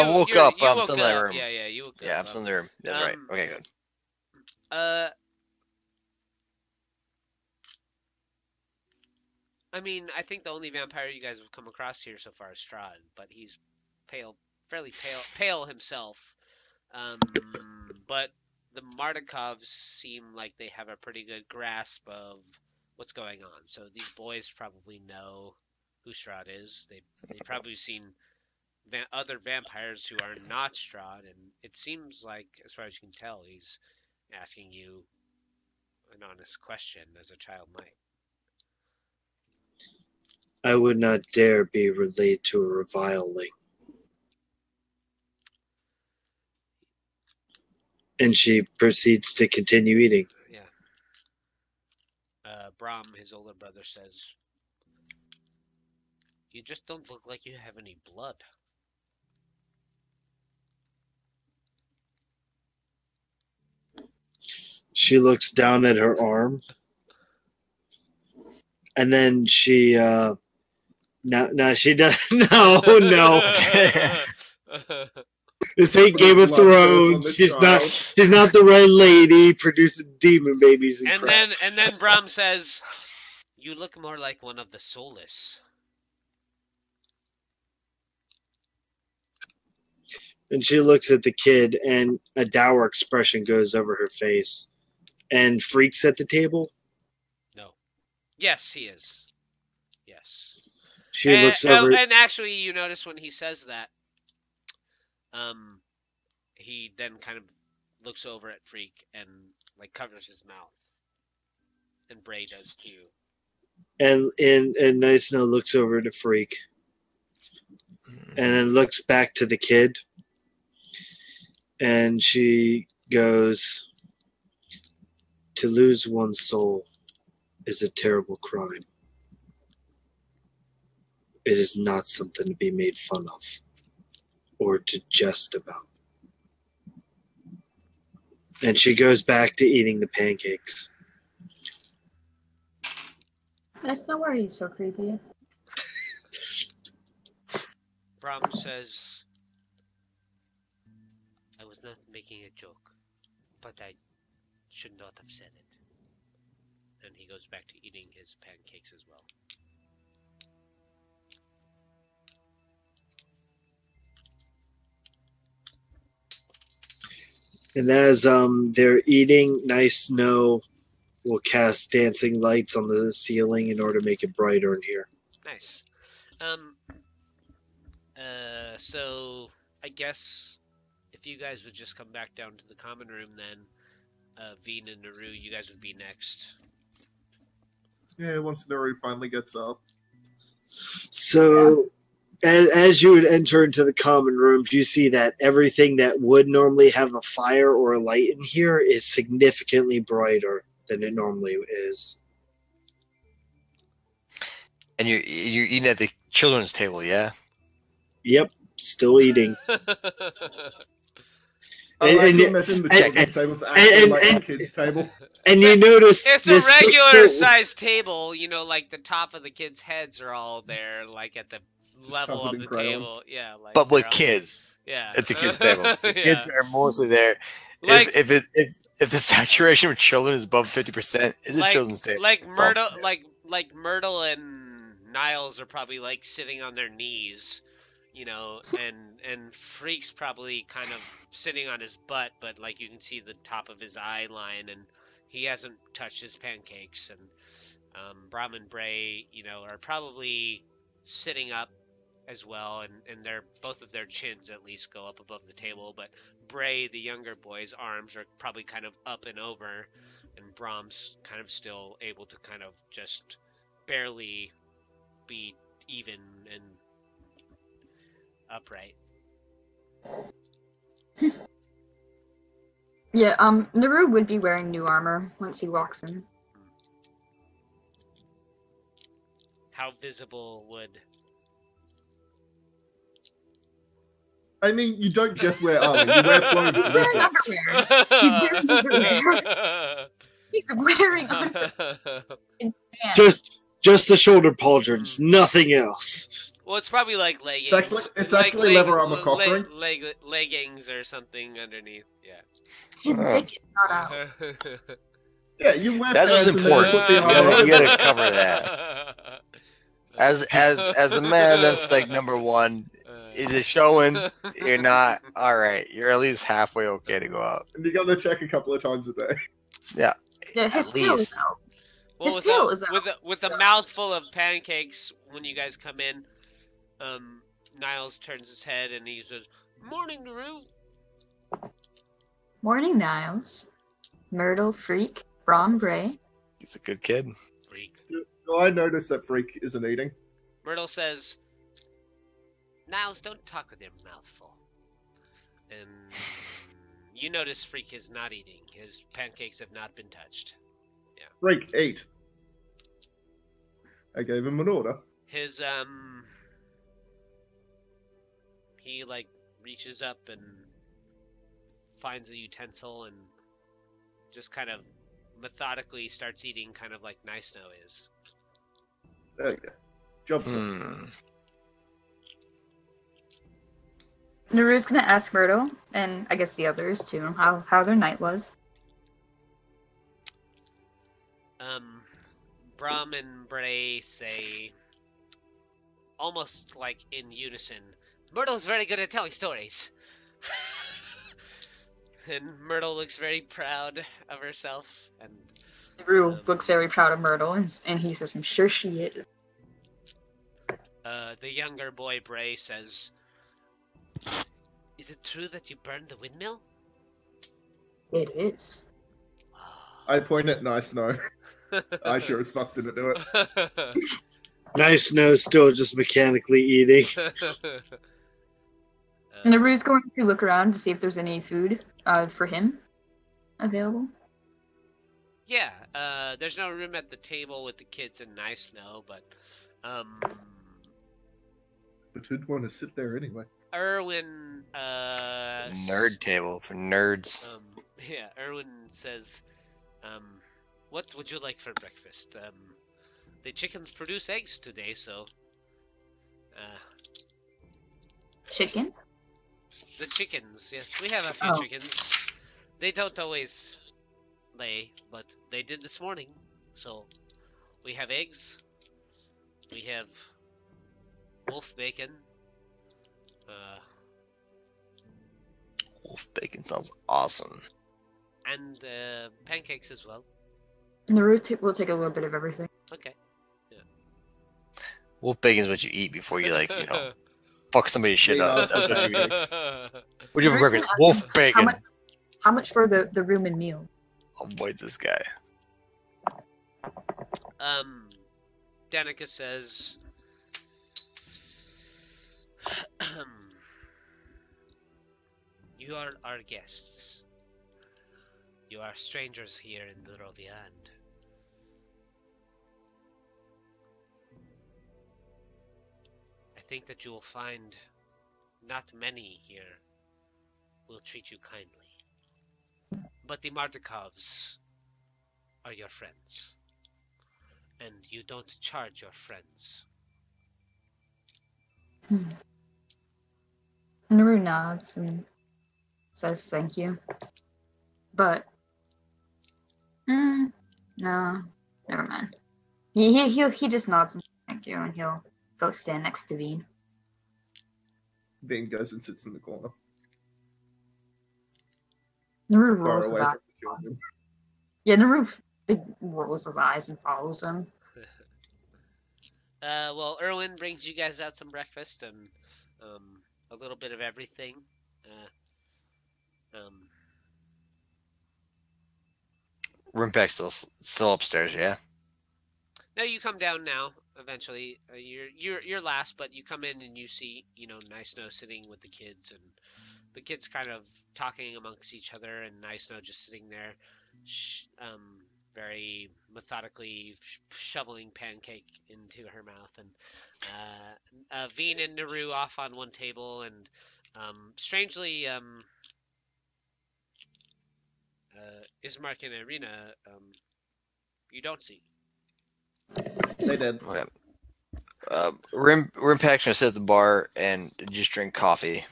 woke up. I'm still in the room. Yeah, you woke up. Yeah, I'm still in the room. That's right. Okay, good. I think the only vampire you guys have come across here so far is Strahd, but he's fairly pale himself. But the Mardukovs seem like they have a pretty good grasp of what's going on. So these boys probably know who Strahd is. They've probably seen other vampires who are not Strahd, and it seems like, as far as you can tell, he's asking you an honest question, as a child might. I would not dare be related to a reviling. And she proceeds to continue eating. Yeah. Brom, his older brother, says, "You just don't look like you have any blood." She looks down at her arm. And then she, no, she does. No. This ain't Game of Thrones. She's not the right lady producing demon babies. And then Brom says, You look more like one of the soulless. And she looks at the kid, and a dour expression goes over her face. And Freak's at the table? No. Yes, he is. Yes. She looks over. And actually, you notice when he says that, he then kind of looks over at Freak and like covers his mouth. And Bray does too. And Nice Snow looks over to Freak. And then looks back to the kid. And she goes, "To lose one's soul is a terrible crime. It is not something to be made fun of or to jest about." And she goes back to eating the pancakes. Nice Snow, why are you so creepy? Brom says, "I was not making a joke, but I should not have said it." And he goes back to eating his pancakes as well. And as they're eating, Nice Snow will cast dancing lights on the ceiling in order to make it brighter in here. Nice. So I guess if you guys would just come back down to the common room, then Veen and Nuru, you guys would be next. Yeah, once Nuru finally gets up. So, as you would enter into the common rooms, you see that everything that would normally have a fire or a light in here is significantly brighter than it normally is. And you're eating at the children's table, yeah? Yep, still eating. I like to imagine the children's table's actually like the kids' table. And you notice it's a regular sized table, you know, like the top of the kids' heads are all there, like at the level of the table. Yeah, like but with kids. Yeah. It's a kids' table. The Yeah. kids are mostly there. Like, if the saturation with children is above 50%, it's a children's table. Like Myrtle and Niles are probably like sitting on their knees, you know, and Freak's probably kind of sitting on his butt, but like you can see the top of his eye line, and he hasn't touched his pancakes. And Brom and Bray, you know, are probably sitting up as well, and their both of their chins at least go up above the table, but Bray, the younger boy's arms are probably kind of up and over, and Brom's kind of still able to kind of just barely be even and upright. Yeah, Nuru would be wearing new armor once he walks in. How visible would... I mean, you don't just wear armor, you wear clothes. He's wearing underwear. He's wearing underwear. Just the shoulder pauldrons, nothing else. Well, it's probably like leggings. It's actually leather armor cockring. Leggings or something underneath. Yeah. His dick is not out. Yeah, you wear that's what's pants important. And then you put the armor You gotta cover that. As a man, that's like number one. Is it showing? You're not. All right. You're at least halfway okay to go out. And you gotta check a couple of times a day. Yeah. Yeah, his tail is out. Well, his tail is out. With a mouthful of pancakes, when you guys come in, Niles turns his head and he says, "Morning, Nuru." Morning, Niles. Myrtle, Freak, Brom, Bray. He's a good kid. Freak. Do I notice that Freak isn't eating? Myrtle says, "Niles, don't talk with your mouth full." And you notice Freak is not eating. His pancakes have not been touched. Yeah. Freak, eat. I gave him an order. His, he, like, reaches up and finds a utensil and just kind of methodically starts eating, kind of like Nice Snow is. There you go. Johnson. Naru's gonna ask Myrtle, and I guess the others too, how their night was. Brum and Bray say, almost like in unison, Myrtle's very good at telling stories. And Myrtle looks very proud of herself. And Nuru looks very proud of Myrtle, and he says, I'm sure she is. The younger boy, Bray, says, is it true that you burned the windmill? It is. I point at Nice No. I sure as fuck didn't do it. Nice No still just mechanically eating. Naru's going to look around to see if there's any food for him available. Yeah, there's no room at the table with the kids and Nice No, but But who'd want to sit there anyway? Erwin, Nerd table for nerds. Yeah, Erwin says, what would you like for breakfast? The chickens produce eggs today, so... Chicken? The chickens, yes, we have a few chickens. They don't always lay, but they did this morning. So, we have eggs. We have wolf bacon. Wolf bacon sounds awesome. And pancakes as well. Naru will take a little bit of everything. Okay. Yeah. Wolf bacon is what you eat before you, like, you know, fuck somebody's shit up. That's what you eat. What do you have for breakfast? Wolf bacon. How much for the room and meal? I'll avoid this guy. Danica says, you are our guests. You are strangers here in the Rodiand. I think that you will find not many here will treat you kindly. But the Mardikovs are your friends. And you don't charge your friends. Naru nods and says thank you. But no, never mind. He just nods and thank you, and he'll go stand next to Veen. Veen goes and sits in the corner. Naru rolls his eyes. Yeah, Naru rolls his eyes and follows him. Well, Erwin brings you guys out some breakfast and a little bit of everything. Rimpak's still upstairs, yeah? No, you come down now. Eventually, you're last, but you come in and you see, Nice No sitting with the kids, and the kids kind of talking amongst each other, and Nice No just sitting there, very methodically shoveling pancake into her mouth, and Veen and Nuru off on one table, and strangely, Ismark and Irina, you don't see. They did. Okay. Rimpak's gonna sit at the bar and just drink coffee,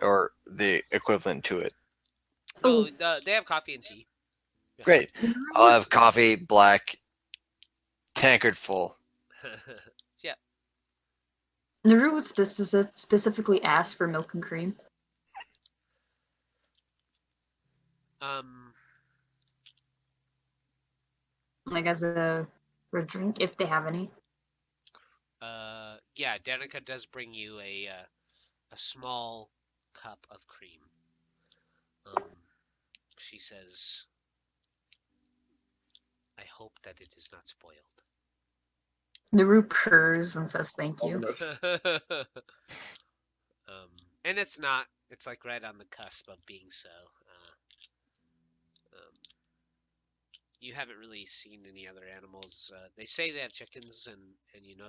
or the equivalent to it. Oh, they have coffee and tea. Yeah. Great. I'll have coffee, black, tankard full. Yeah. Naru was specifically asked for milk and cream. Like as a for a drink, if they have any. Yeah, Danica does bring you a small cup of cream. She says, I hope that it is not spoiled. Naru purrs and says thank you. And it's not. It's like right on the cusp of being so. You haven't really seen any other animals. They say they have chickens and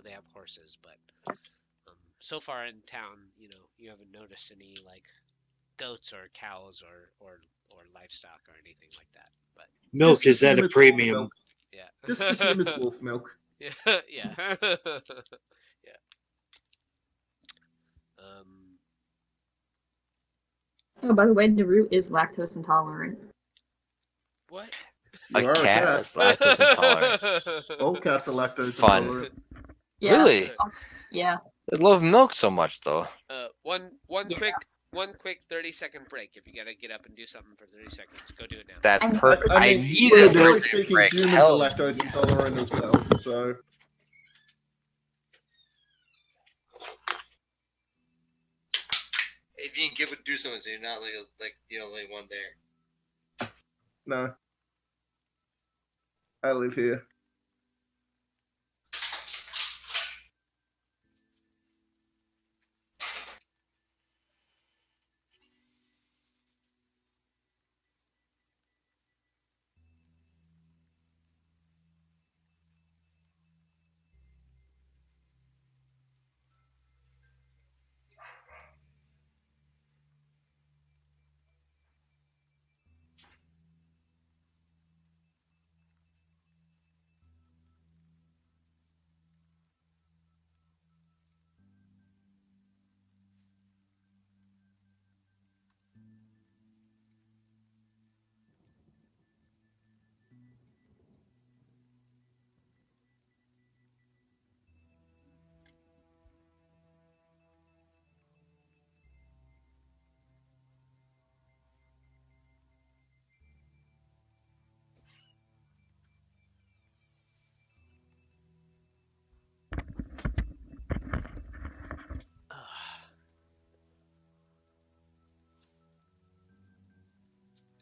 they have horses, but so far in town, you haven't noticed any like goats or cows or livestock or anything like that. But milk is at a premium. Yeah. Just assume it's wolf milk. Yeah. Yeah. Yeah. Oh, by the way, Nuru is lactose intolerant. What? You are a cat cat. that's lactose intolerant. All cats are lactose Fun. intolerant. Yeah. Really? Yeah. They love milk so much, though. One Yeah. quick 30-second break. If you gotta get up and do something for 30 seconds, go do it now. That's I- perfect. I I mean, need a relatively 30 speaking, break. humans Hell, are lactose intolerant as well, so... Hey, Veen, get would do something so you're not like the only one there. No. I live here.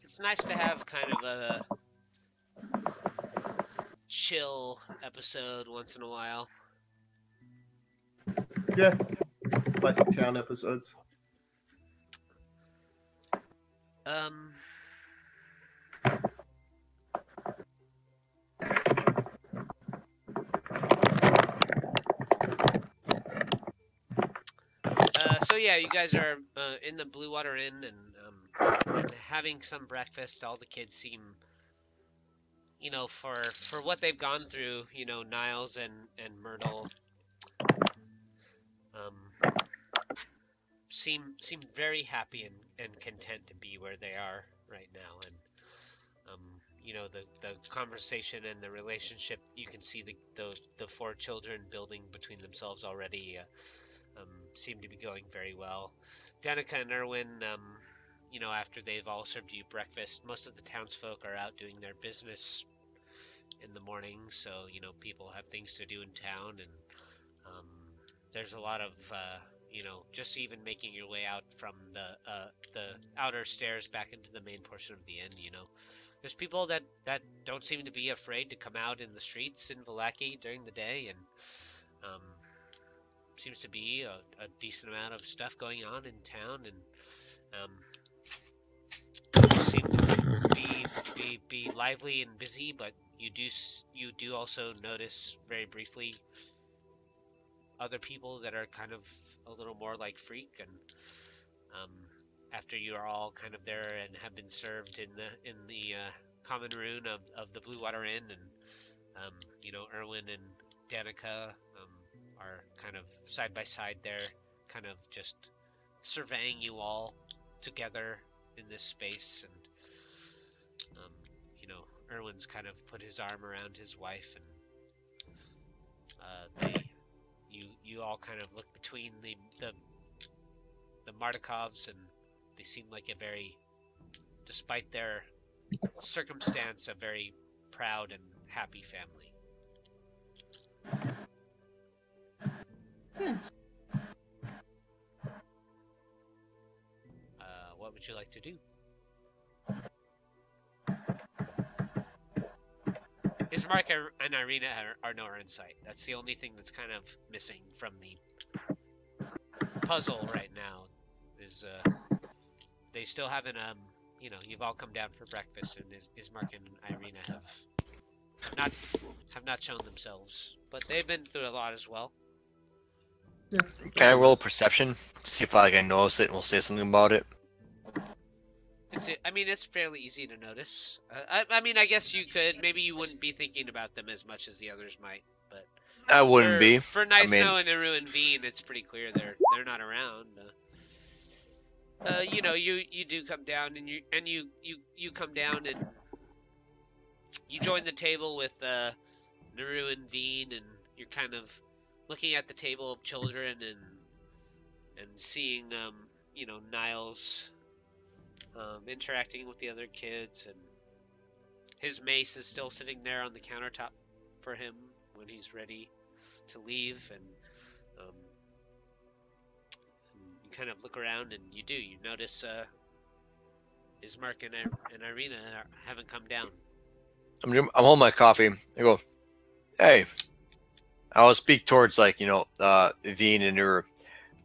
It's nice to have kind of a chill episode once in a while. Yeah. Like town episodes. So yeah, you guys are in the Bluewater Inn and having some breakfast. All the kids seem, you know, for what they've gone through, you know, Niles and Myrtle seem very happy and content to be where they are right now. And you know, the conversation and the relationship, you can see the four children building between themselves already seem to be going very well. Danica and Erwin, you know, after they've all served you breakfast, most of the townsfolk are out doing their business in the morning, so, you know, people have things to do in town, and there's a lot of, you know, just even making your way out from the outer stairs back into the main portion of the inn, you know. There's people that don't seem to be afraid to come out in the streets in Vallaki during the day, and seems to be a decent amount of stuff going on in town, and seem to be lively and busy. But you do also notice very briefly other people that are kind of a little more like Freak, and after you are all kind of there and have been served in the common room of the Bluewater Inn, and you know, Erwin and Danica are kind of side by side there, kind of just surveying you all together in this space, and you know, Erwin's kind of put his arm around his wife, and you all kind of look between the Mardikovs, and they seem like a very, despite their circumstance, a very proud and happy family. What would you like to do? Ismark and Irina are nowhere in sight. That's the only thing that's kind of missing from the puzzle right now. Is they still haven't you know, you've all come down for breakfast, and Ismark and Irina have not shown themselves, but they've been through a lot as well. Yeah. Can I roll a perception to see if I notice it and we'll say something about it? I mean, it's fairly easy to notice. I mean, I guess you could. Maybe you wouldn't be thinking about them as much as the others might, but I wouldn't be. For Nice Snow and Nuru and Veen, it's pretty clear they're not around. You know, you do come down, and you come down, and you join the table with Nuru and Veen, and you're kind of looking at the table of children and seeing Niles interacting with the other kids, and his mace is still sitting there on the countertop for him when he's ready to leave, and you kind of look around and you notice Ismark and Irina haven't come down. I'm holding my coffee. I go, hey. I'll speak towards Veen and Nuru.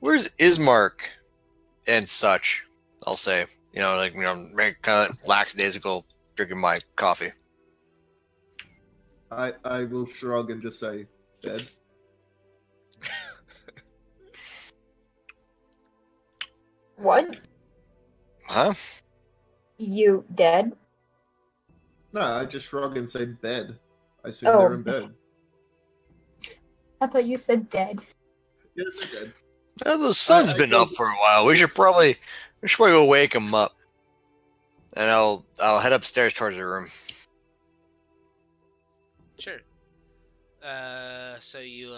Where's Ismark and such? I'll say, kind of lackadaisical, drinking my coffee. I will shrug and just say, dead. What? Huh? You dead? No, I just shrug and say bed. I assume they're in bed. I thought you said dead. Yes, they're dead. Well, the sun's been up for a while. We should probably go wake him up. And I'll head upstairs towards the room. Sure. So you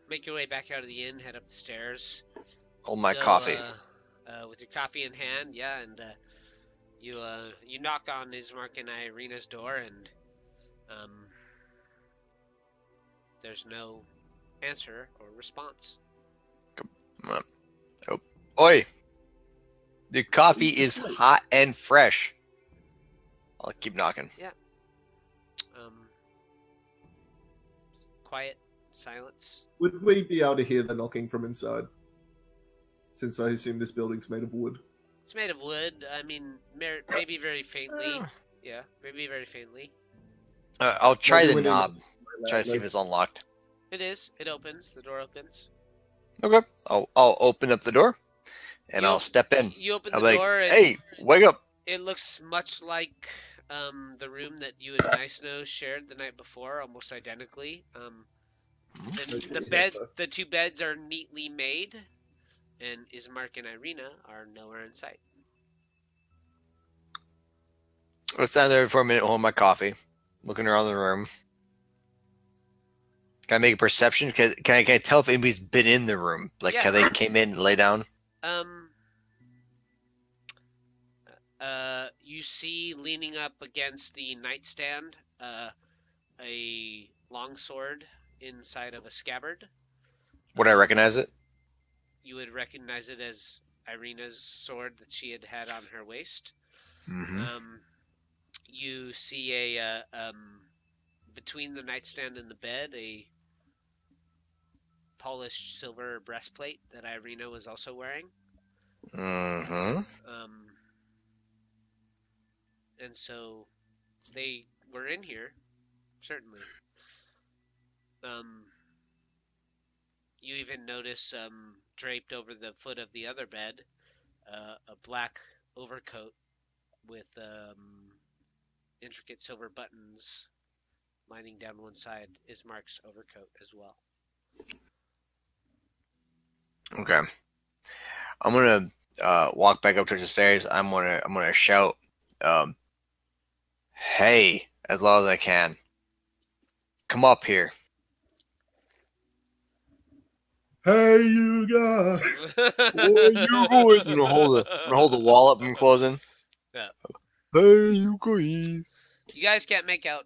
make your way back out of the inn, head up the stairs. Hold my coffee. With your coffee in hand, yeah, and you knock on Ismark and Irina's door, and there's no answer or response. Come on. Oh. Oi! The coffee is hot and fresh. I'll keep knocking. Yeah. Quiet silence. Would we be able to hear the knocking from inside? Since I assume this building's made of wood. It's made of wood. I mean, maybe very faintly. Yeah, maybe very faintly. I'll try the knob. Try to see if it's unlocked. It is. It opens. The door opens. Okay. I'll open up the door, and I'll step in. You open the door. And hey, wake up! It looks much like the room that you and Nice Nose shared the night before, almost identically. The two beds are neatly made, and Ismark and Irina are nowhere in sight. I'll stand there for a minute, holding my coffee, looking around the room. Can I make a perception? Can I tell if anybody's been in the room? Like, how they came in and lay down? You see leaning up against the nightstand a longsword inside of a scabbard. Would I recognize it? You would recognize it as Irina's sword that she had on her waist. Mm-hmm. You see a between the nightstand and the bed, a polished silver breastplate that Irina was also wearing. Mm-hmm. And so they were in here, certainly. You even notice draped over the foot of the other bed a black overcoat with intricate silver buttons lining down one side is Mark's overcoat as well. Okay. I'm gonna walk back up to the stairs. I'm gonna shout, "Hey!" as loud as I can. Come up here. Hey, you guys! Hey, you guys! I'm gonna hold the wall up and closing. Yeah. Hey, you guys! You guys can't make out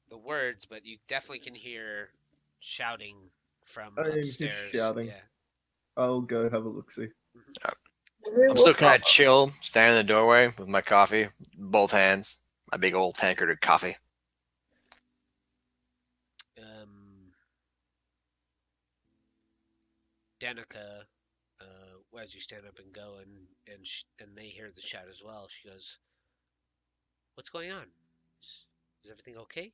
the words, but you definitely can hear shouting from upstairs. Shouting. Yeah. I'll go have a look-see. I'm still kind of chill, standing in the doorway with my coffee, both hands, my big old tankard of coffee. Danica, as you stand up and go, and they hear the shout as well, she goes, "What's going on? Is everything okay?"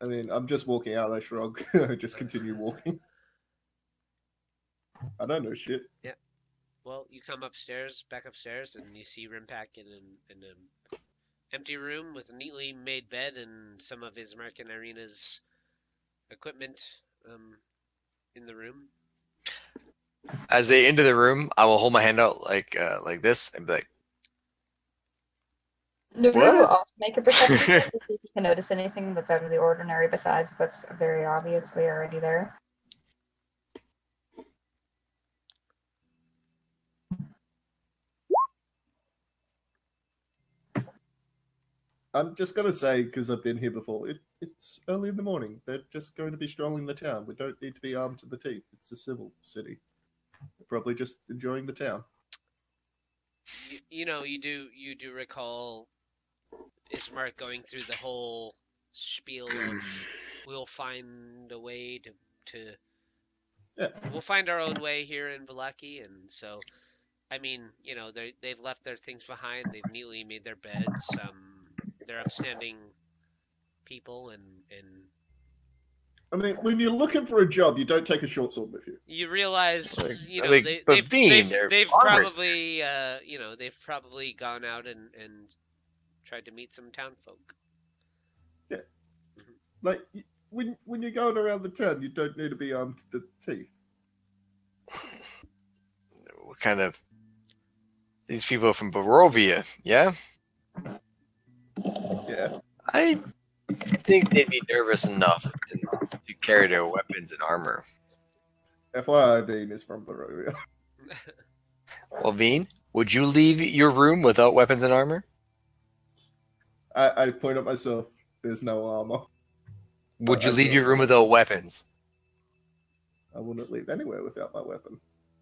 I mean, I'm just walking out. I shrug. I just continue walking. I don't know shit. Yeah. Well, you come back upstairs, and you see Rimpak in an empty room with a neatly made bed and some of his Ismark and Irina's equipment in the room. As they enter the room, I will hold my hand out like this and be like, Nuru will also make a perception check to see if you can notice anything that's out of the ordinary besides what's very obviously already there. I'm just going to say, because I've been here before, it's early in the morning. They're just going to be strolling the town. We don't need to be armed to the teeth. It's a civil city. They're probably just enjoying the town. You do recall Ismark going through the whole spiel of we'll find a way we'll find our own way here in Vallaki, and so I mean, they've left their things behind. They've neatly made their beds. They're upstanding people, and I mean, when you're looking for a job, you don't take a short sword with you. You realize, they've probably gone out and tried to meet some townfolk. Yeah, like when you're going around the town, you don't need to be armed to the teeth. What kind of? These people are from Barovia, yeah? Yeah. I think they'd be nervous enough to carry their weapons and armor. FYI, Veen is from Barovia. Well, Veen, would you leave your room without weapons and armor? I point at myself. There's no armor. Would you leave your room without weapons? I wouldn't leave anywhere without my weapon.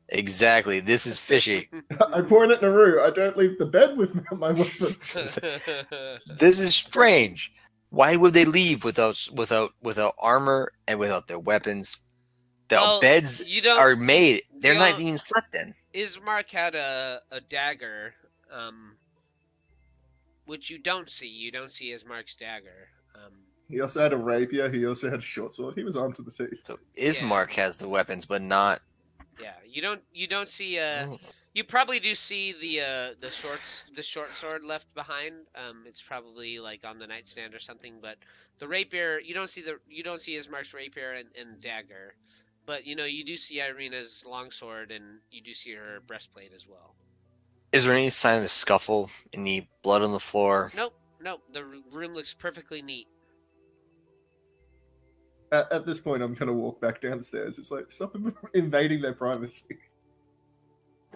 Exactly. This is fishy. I point at Nuru. I don't leave the bed without my weapon. This is strange. Why would they leave without armor and without their weapons? The beds are made. They're not being slept in. Ismark had a dagger, which you don't see. You don't see Ismark's dagger. He also had a rapier. He also had a short sword. He was armed to the teeth. So Ismark has the weapons, but not. Yeah, you don't see. You probably do see the short sword left behind. It's probably like on the nightstand or something. But the rapier, you don't see Ismark's rapier and dagger. But you do see Irina's longsword, and you do see her breastplate as well. Is there any sign of a scuffle? Any blood on the floor? Nope. The room looks perfectly neat. At this point, I'm going to walk back downstairs. It's like, stop invading their privacy.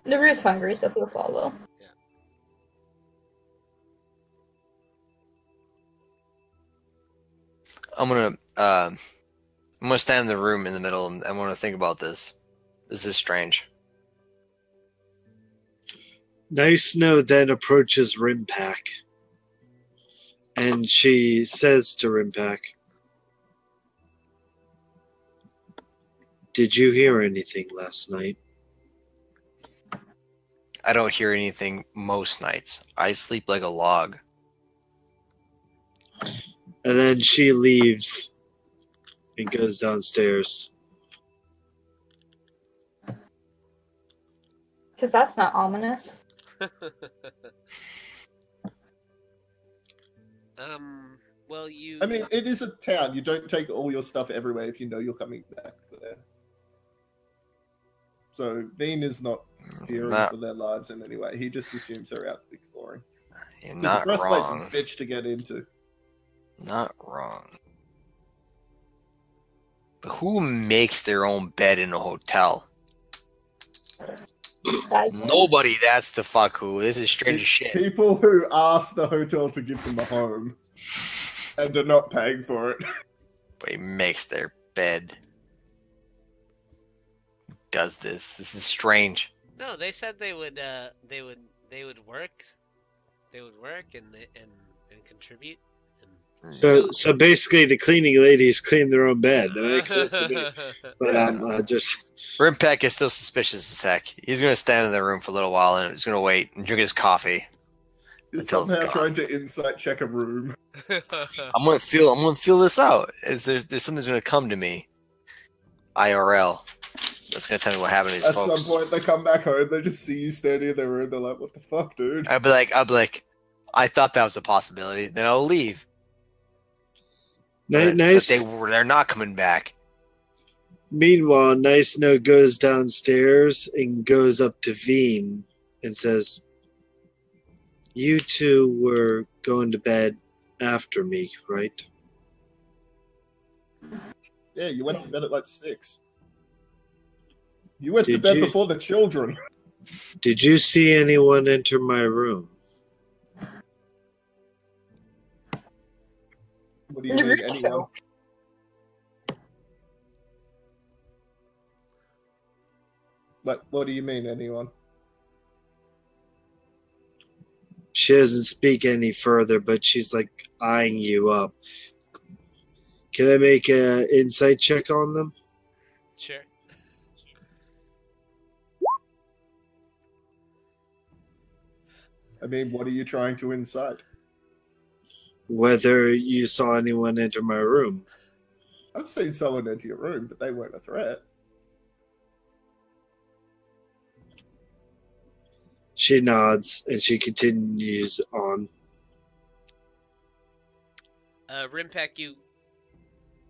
Nuru's hungry, so he'll follow. Yeah. I'm gonna stand in the room in the middle, and I want to think about this. This is strange. Nice Snow then approaches Rimpak, and she says to Rimpak, "Did you hear anything last night?" I don't hear anything most nights. I sleep like a log. And then she leaves and goes downstairs. Because that's not ominous. Well, I mean, it is a town. You don't take all your stuff everywhere if you know you're coming back there. So Veen is not fearing for their lives in any way. He just assumes they're out exploring. You're not the breastplate's wrong. a bitch to get into. Not wrong. But who makes their own bed in a hotel? Nobody. That's the fuck who. This is strange as shit. People who ask the hotel to give them a home and are not paying for it. But he makes their bed. Who does this? This is strange. No, they said they would work. They would work and contribute. So basically, the cleaning ladies clean their own bed. That makes sense to me. But just Rimpak is still suspicious as heck. He's going to stand in the room for a little while and he's going to wait and drink his coffee. He's somehow trying to insight check a room. I'm going to feel this out. There's something that's going to come to me. IRL. That's going to tell me what happened to these folks. At some point, they come back home. They just see you standing in their room. They're like, "What the fuck, dude?" I'll be like, I thought that was a possibility. Then I'll leave. Nice. But they're not coming back. Meanwhile, Nice Snow goes downstairs and goes up to Veen and says, you two were going to bed after me, right? Yeah, you went to bed at like 6. You went to bed before the children. Did you see anyone enter my room? What do you mean, anyone? Like, what do you mean, anyone? She doesn't speak any further, but she's like eyeing you up. Can I make an insight check on them? Sure. I mean, what are you trying to incite? Whether you saw anyone enter my room. I've seen someone enter your room, but they weren't a threat. She nods and she continues on. Rimpak, you,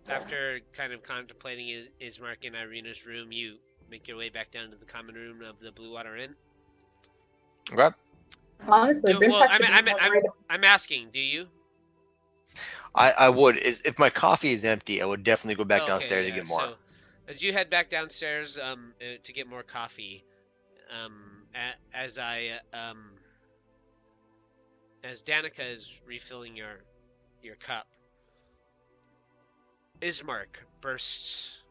after kind of contemplating Ismark and Irina's room, you make your way back down to the common room of the Bluewater Inn. Okay. Honestly, I'm asking, do you? I would. If my coffee is empty, I would definitely go back downstairs to get more. So, as you head back downstairs to get more coffee, as Danica is refilling your cup, Ismark bursts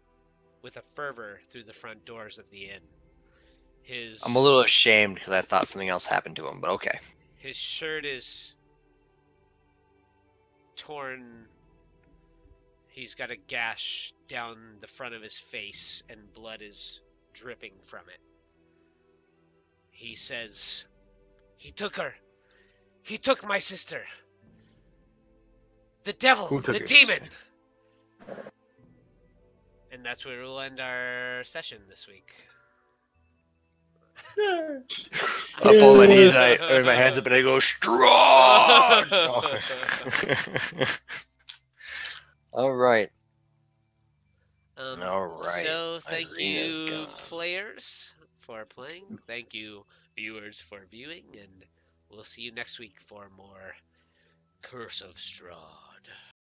with a fervor through the front doors of the inn. I'm a little ashamed because I thought something else happened to him, but okay. His shirt is torn. He's got a gash down the front of his face, and blood is dripping from it. He says, "He took her. He took my sister. The devil, the demon." And that's where we'll end our session this week. I fall on my knees and I raise my hands up and I go, Strahd! All right. All right. So thank you, players, for playing. Thank you, viewers, for viewing. And we'll see you next week for more Curse of Strahd.